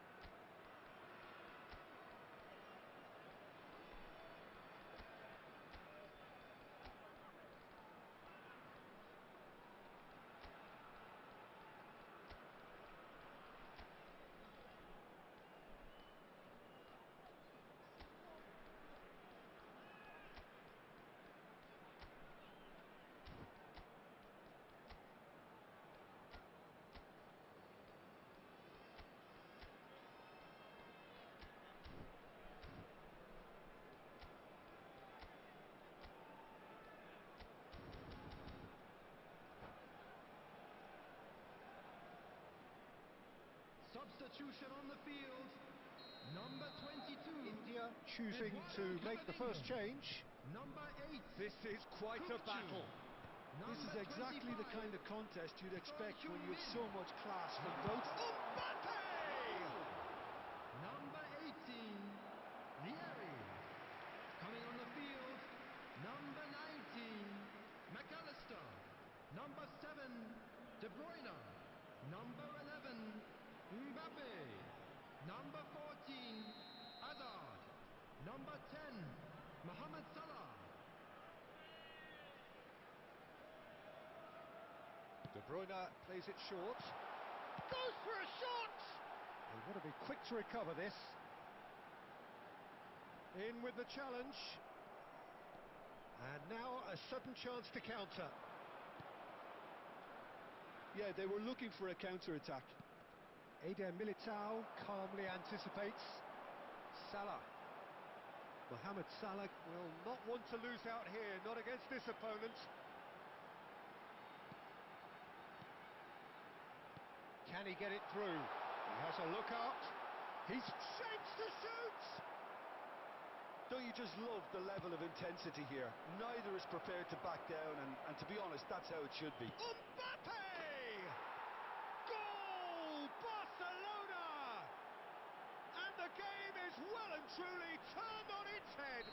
Substitution on the field. Number 22. India choosing to make the first change. Number 8. This is quite a battle. This is exactly the kind of contest you'd expect when you have so much class from both. Mbappe! Number 18. Lieri. Coming on the field. Number 19. McAllister. Number 7. De Bruyne. Number 11. Mbappe. Number 14, Hazard. Number 10, Mohamed Salah. De Bruyne plays it short. Goes for a shot! They want to be quick to recover this. In with the challenge. And now a sudden chance to counter. Yeah, they were looking for a counter-attack. Eder Militao calmly anticipates. Salah. Mohamed Salah will not want to lose out here, not against this opponent. Can he get it through? He has a look up. He's shapes to shoot! Don't you just love the level of intensity here? Neither is prepared to back down, and to be honest, that's how it should be. Mbappe! Goal! Barcelona! And the game is well and truly turned on its head.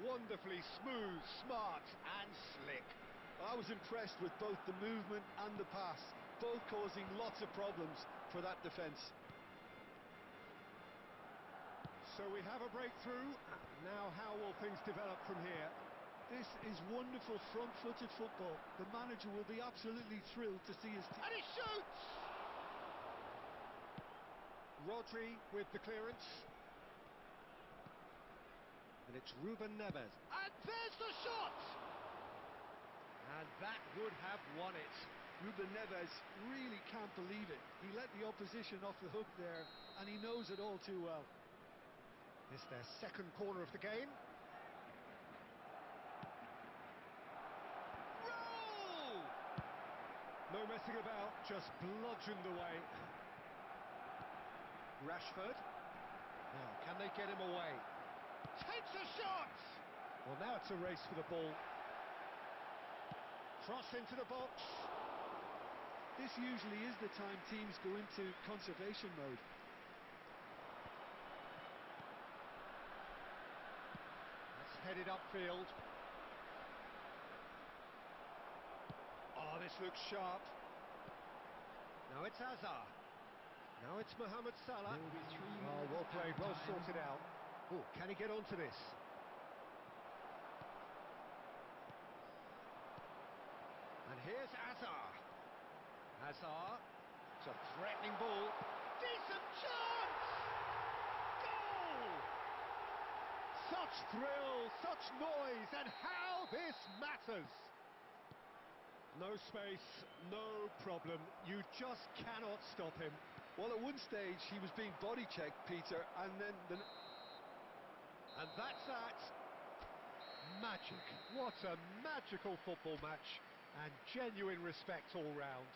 Wonderfully smooth, smart and slick. I was impressed with both the movement and the pass, both causing lots of problems for that defence. So we have a breakthrough. Now how will things develop from here? This is wonderful front-footed football. The manager will be absolutely thrilled to see his team. And he shoots! Rodri with the clearance. And it's Ruben Neves. And there's the shot! And that would have won it. Ruben Neves really can't believe it. He let the opposition off the hook there, and he knows it all too well. It's their second corner of the game. Roll! No messing about, just bludgeoned away. Rashford. Now, can they get him away? Takes a shot! Well, now it's a race for the ball. Cross into the box. This usually is the time teams go into conservation mode. That's headed upfield. Oh, this looks sharp. Now it's Hazard. Now it's Mohamed Salah. There will be 3 Oh, minutes well played, well added sorted time. out. Oh, can he get onto this? And here's Hazard. Hazard. It's a threatening ball. Decent chance! Goal! Such thrill, such noise, and how this matters! No space, no problem. You just cannot stop him. Well, at one stage he was being body checked, Peter, and then And that's that. Magic. What a magical football match. And genuine respect all round.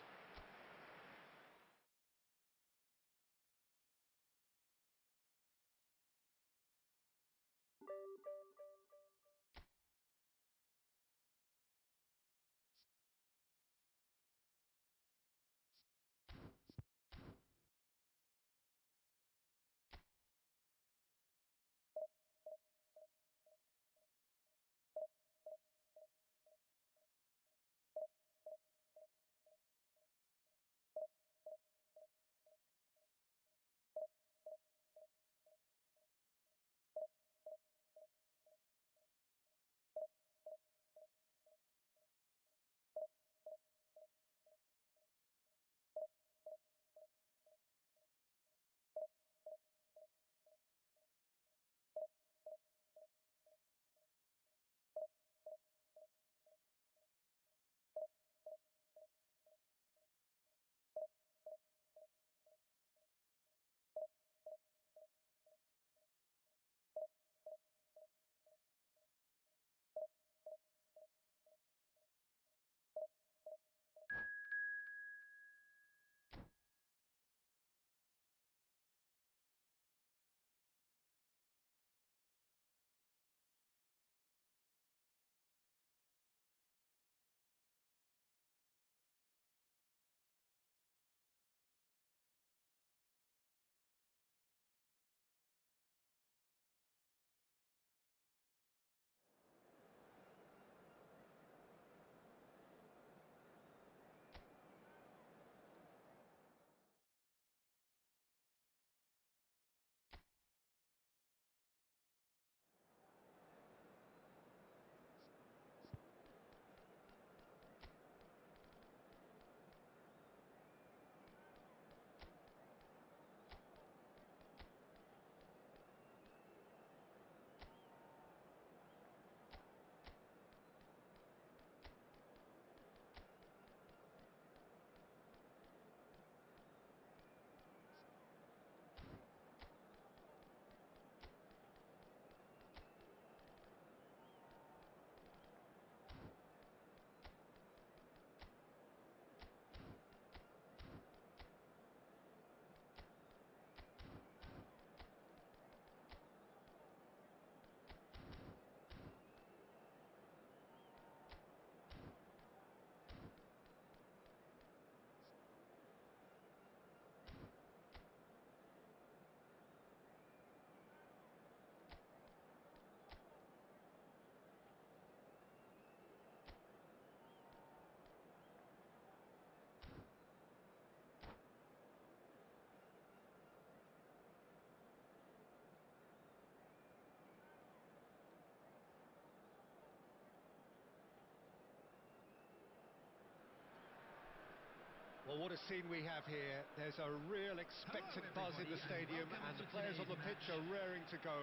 Well, what a scene we have here. There's a real expectant buzz in the stadium, and the players on the pitch are raring to go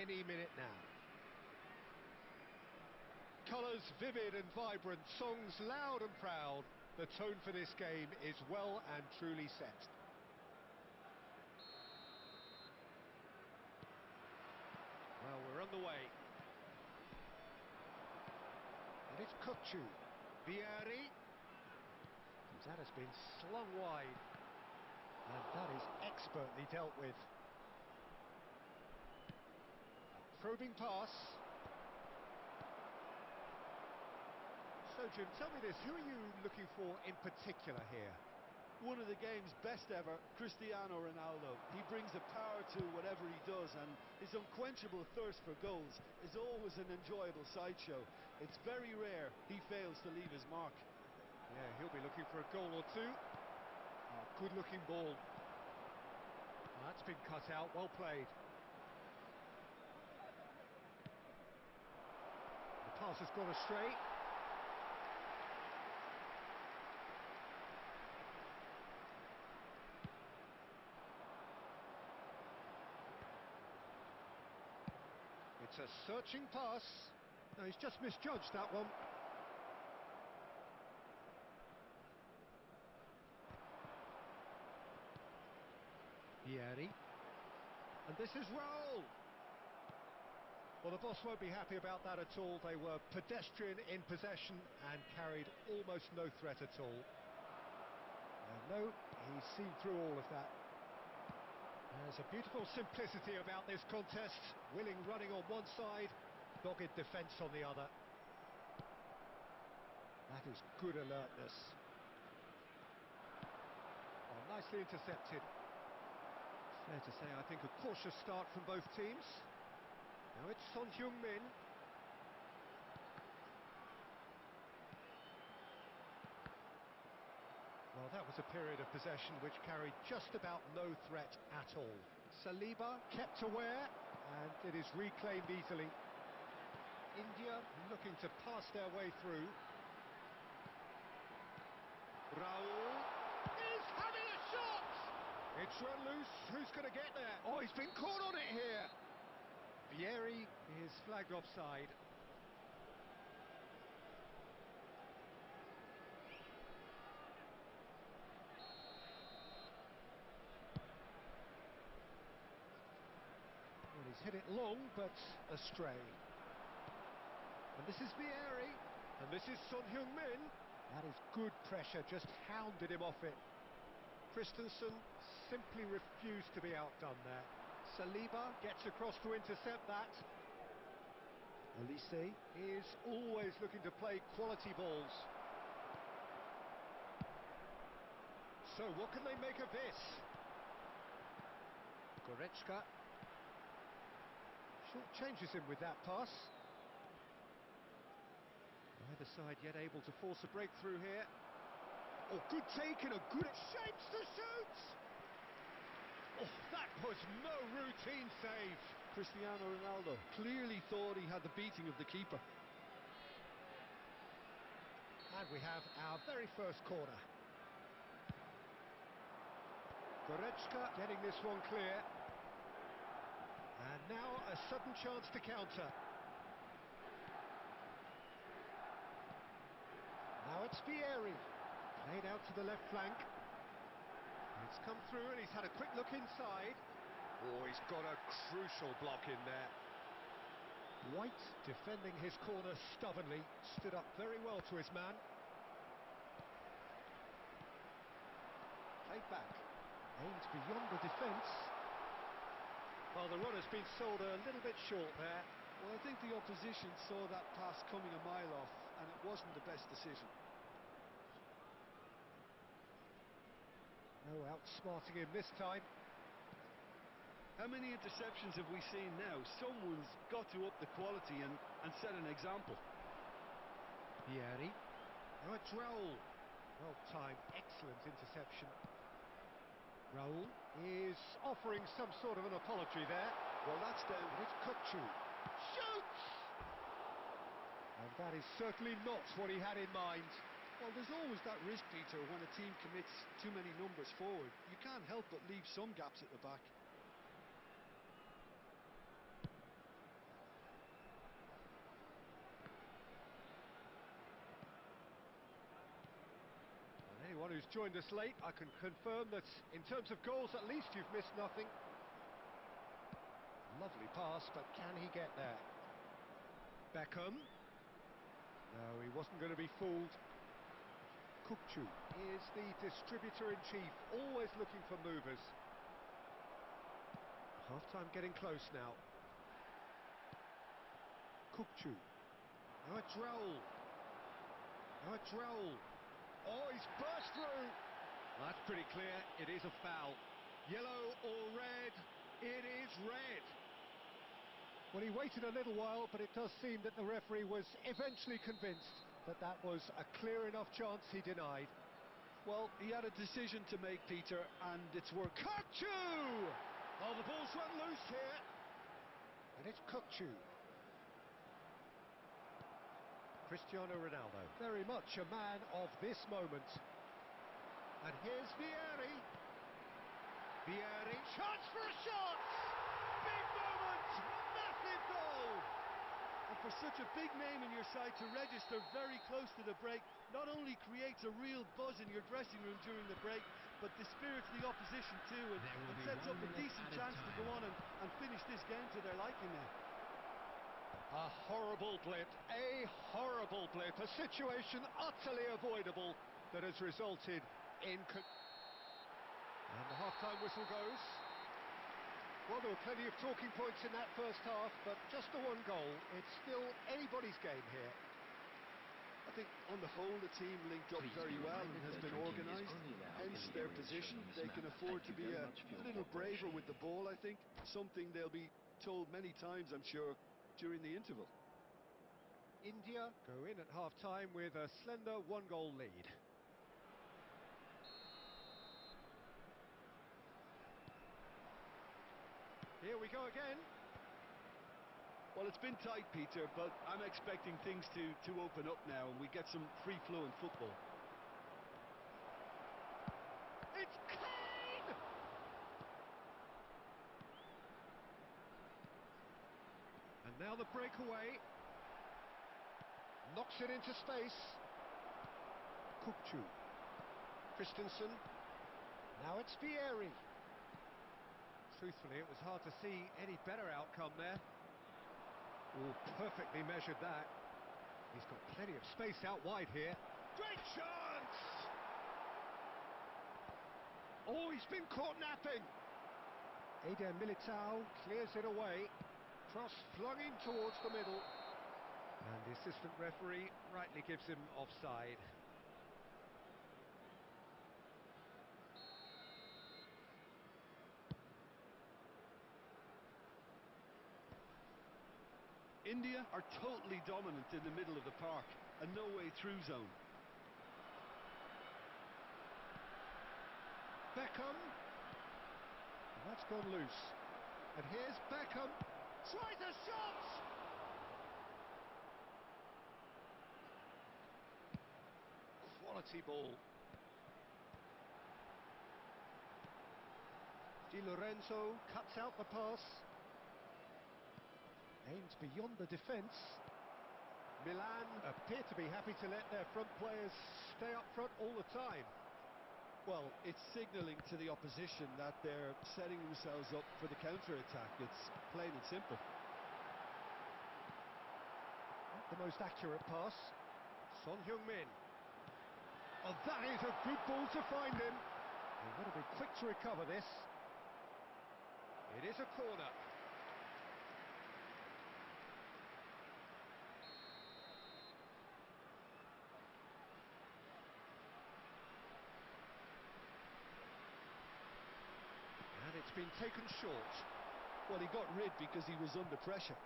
any minute now. Colours vivid and vibrant, songs loud and proud. The tone for this game is well and truly set. Well, we're underway. And it's Kutchu. Vieri. That has been slung wide. And that is expertly dealt with. Probing pass. So, Jim, tell me this. Who are you looking for in particular here? one of the game's best ever, Cristiano Ronaldo. He brings a power to whatever he does, and his unquenchable thirst for goals is always an enjoyable sideshow. It's very rare he fails to leave his mark. Yeah, he'll be looking for a goal or two. Oh, good-looking ball. That's been cut out, well played. The pass has gone astray. It's a searching pass. No, he's just misjudged that one. Vieri. And this is Raul. Well, the boss won't be happy about that at all. They were pedestrian in possession and carried almost no threat at all. No, he's seen through all of that. There's a beautiful simplicity about this contest. Willing running on one side, dogged defence on the other. That is good alertness. Well, nicely intercepted. Fair to say, I think, a cautious start from both teams. Now it's Son Heung-min. Well, that was a period of possession which carried just about no threat at all. Saliba kept aware, and it is reclaimed easily. India looking to pass their way through. Raul is having a shot! It's run loose. Who's going to get there? Oh, he's been caught on it here. Vieri is flagged offside. Well, he's hit it long, but astray. And this is Vieri. And this is Son Heung-min. That is good pressure, just hounded him off it. Christensen simply refused to be outdone there. Saliba gets across to intercept that. Olise is always looking to play quality balls. So what can they make of this? Goretzka short changes him with that pass. Neither side yet able to force a breakthrough here. Oh, good take and a good shapes to shoot! Oh, that was no routine save. Cristiano Ronaldo clearly thought he had the beating of the keeper. And we have our very first corner. Goretzka getting this one clear. And now a sudden chance to counter. Now it's Vieri. Played out to the left flank. It's come through and he's had a quick look inside. Oh, he's got a crucial block in there. White defending his corner stubbornly. Stood up very well to his man. Played back. Aimed beyond the defence. Well, the runner's been sold a little bit short there. Well, I think the opposition saw that pass coming a mile off, and it wasn't the best decision. No outsmarting him this time. How many interceptions have we seen now? Someone's got to up the quality and set an example. Vieri. Now it's Raul. Well timed, excellent interception. Raul is offering some sort of an apology there. Well, that's down. It's Kukçu. Shoots! And that is certainly not what he had in mind. Well, there's always that risk, Peter, when a team commits too many numbers forward. You can't help but leave some gaps at the back. And anyone who's joined us late, I can confirm that in terms of goals, at least you've missed nothing. Lovely pass, but can he get there? Beckham. No, he wasn't going to be fooled. Kukçu is the distributor-in-chief, always looking for movers. Half-time getting close now. Kukçu. Now it's Raul. Now it's Raul. Oh, he's burst through. Well, that's pretty clear. It is a foul. Yellow or red? It is red. Well, he waited a little while, but it does seem that the referee was eventually convinced that that was a clear enough chance he denied. Well, he had a decision to make, Peter, and it's worked. Kukçu! Oh, the ball's run loose here. And it's Kukçu. Cristiano Ronaldo, very much a man of this moment. And here's Vieri. Vieri, chance for a shot! Big moment! Massive goal! A for such a big name in your side to register very close to the break, not only creates a real buzz in your dressing room during the break, but dispirits the opposition too, and sets up a decent chance to go on and finish this game to their liking now. A horrible blip, a situation utterly avoidable that has resulted in... And the half-time whistle goes. Well, there were plenty of talking points in that first half, but just the one goal. It's still anybody's game here. I think on the whole the team linked up very well and has been organised, hence their position. They can afford to be a little braver with the ball, I think, something they'll be told many times, I'm sure, during the interval. India go in at half-time with a slender one-goal lead. Here we go again. Well, it's been tight, Peter, but I'm expecting things to open up now and we get some free-flowing football. It's Kane! And now the breakaway. Knocks it into space. Kupchu. Christensen. Now it's Vieri. Truthfully, it was hard to see any better outcome there. Oh, perfectly measured that. He's got plenty of space out wide here. Great chance! Oh, he's been caught napping. Eder Militao clears it away. Cross flung in towards the middle. And the assistant referee rightly gives him offside. India are totally dominant in the middle of the park, a no-way-through zone. Beckham. And that's gone loose. And here's Beckham. Tries a shot! Quality ball. Di Lorenzo cuts out the pass. Aims beyond the defence. Milan appear to be happy to let their front players stay up front all the time. Well, it's signalling to the opposition that they're setting themselves up for the counter-attack. It's plain and simple. Not the most accurate pass. Son Heung-min. Oh, that is a good ball to find him. They've got to be quick to recover this. It is a corner. And it's been taken short. Well, he got rid because he was under pressure.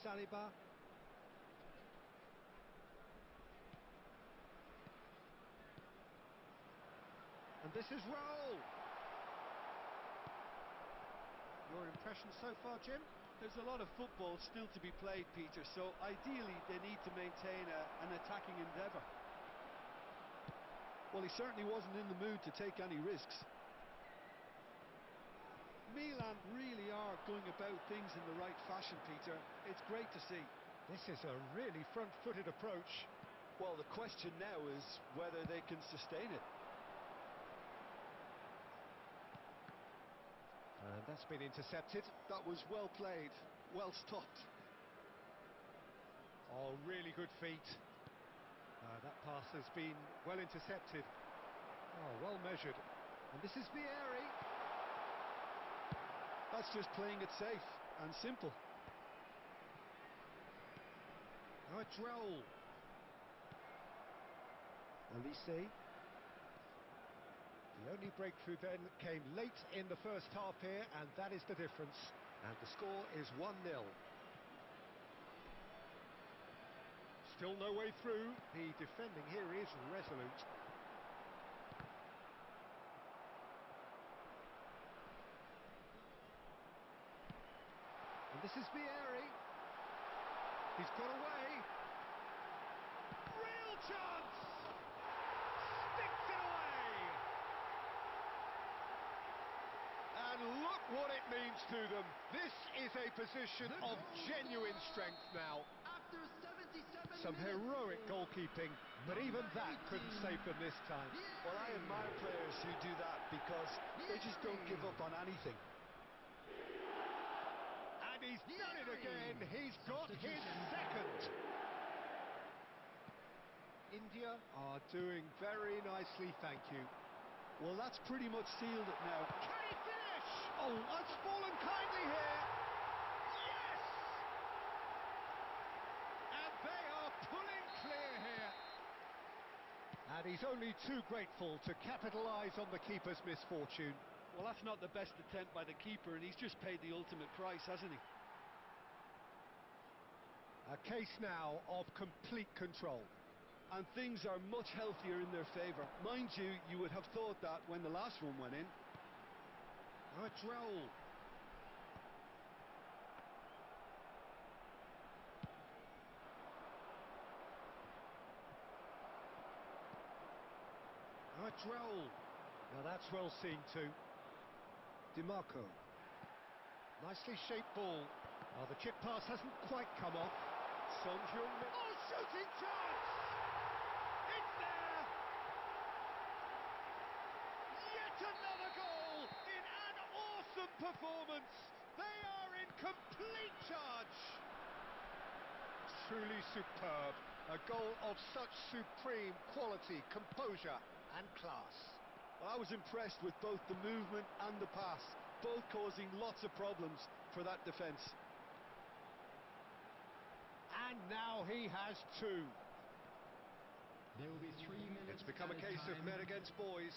Saliba. And this is Raul. Your impression so far, Jim? There's a lot of football still to be played, Peter, so ideally they need to maintain an attacking endeavour. Well, he certainly wasn't in the mood to take any risks. Milan really are going about things in the right fashion, Peter. It's great to see. This is a really front-footed approach. Well, the question now is whether they can sustain it. And that's been intercepted. That was well played, well stopped. Oh, really good feet. That pass has been well intercepted. Oh, well measured. And this is Vieri. That's just playing it safe and simple. Now it's Raul. Elise. The only breakthrough then came late in the first half here, and that is the difference. And the score is 1-0. Still no way through. The defending here is resolute. And this is Vieri. He's got away. Real chance! Sticks it away! And look what it means to them. This is a position of genuine strength now. After 77 Some minutes. heroic goalkeeping, but even that couldn't save them this time. Well, I admire players who do that because they just don't give up on anything. And he's done it again. He's got his second. India are doing very nicely, thank you. Well, that's pretty much sealed it now. Can he finish? Oh, that's fallen kindly here. Yes! And they are pulling clear here. And he's only too grateful to capitalise on the keeper's misfortune. Well, that's not the best attempt by the keeper, and he's just paid the ultimate price, hasn't he? A case now of complete control. And things are much healthier in their favour. Mind you, you would have thought that when the last one went in. Now it's Raul. Now it's Raul. Now that's well seen too. DiMarco. Nicely shaped ball. Well, the chip pass hasn't quite come off. Son Heung-min. Oh, shooting chance! It's there! Yet another goal in an awesome performance. They are in complete charge. Truly superb. A goal of such supreme quality, composure and class. Well, I was impressed with both the movement and the pass, both causing lots of problems for that defence. And now he has two. There will be 3 minutes. It's become a at case of time. men against boys.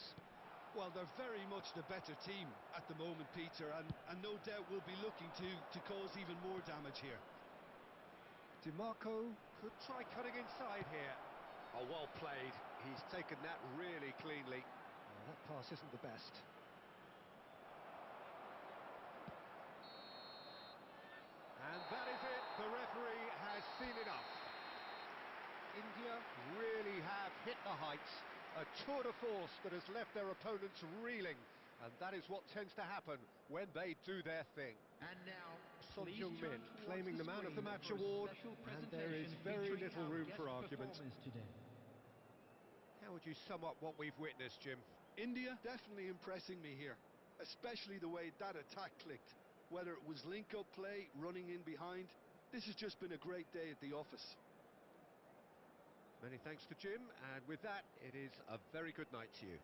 Well, they're very much the better team at the moment, Peter, and no doubt will be looking to cause even more damage here. DiMarco could try cutting inside here. Oh, well played. He's taken that really cleanly. Oh, that pass isn't the best. And that is it. The referee has seen enough. India really have hit the heights. A tour de force that has left their opponents reeling. And that is what tends to happen when they do their thing. And now, Son please Heung-min turn towards claiming the man of the screen match for a award, special and there is presentation very featuring little our room guest for argument. performance today. How would you sum up what we've witnessed, Jim? India definitely impressing me here, especially the way that attack clicked. Whether it was link-up play, running in behind, this has just been a great day at the office. Many thanks to Jim, and with that, it is a very good night to you.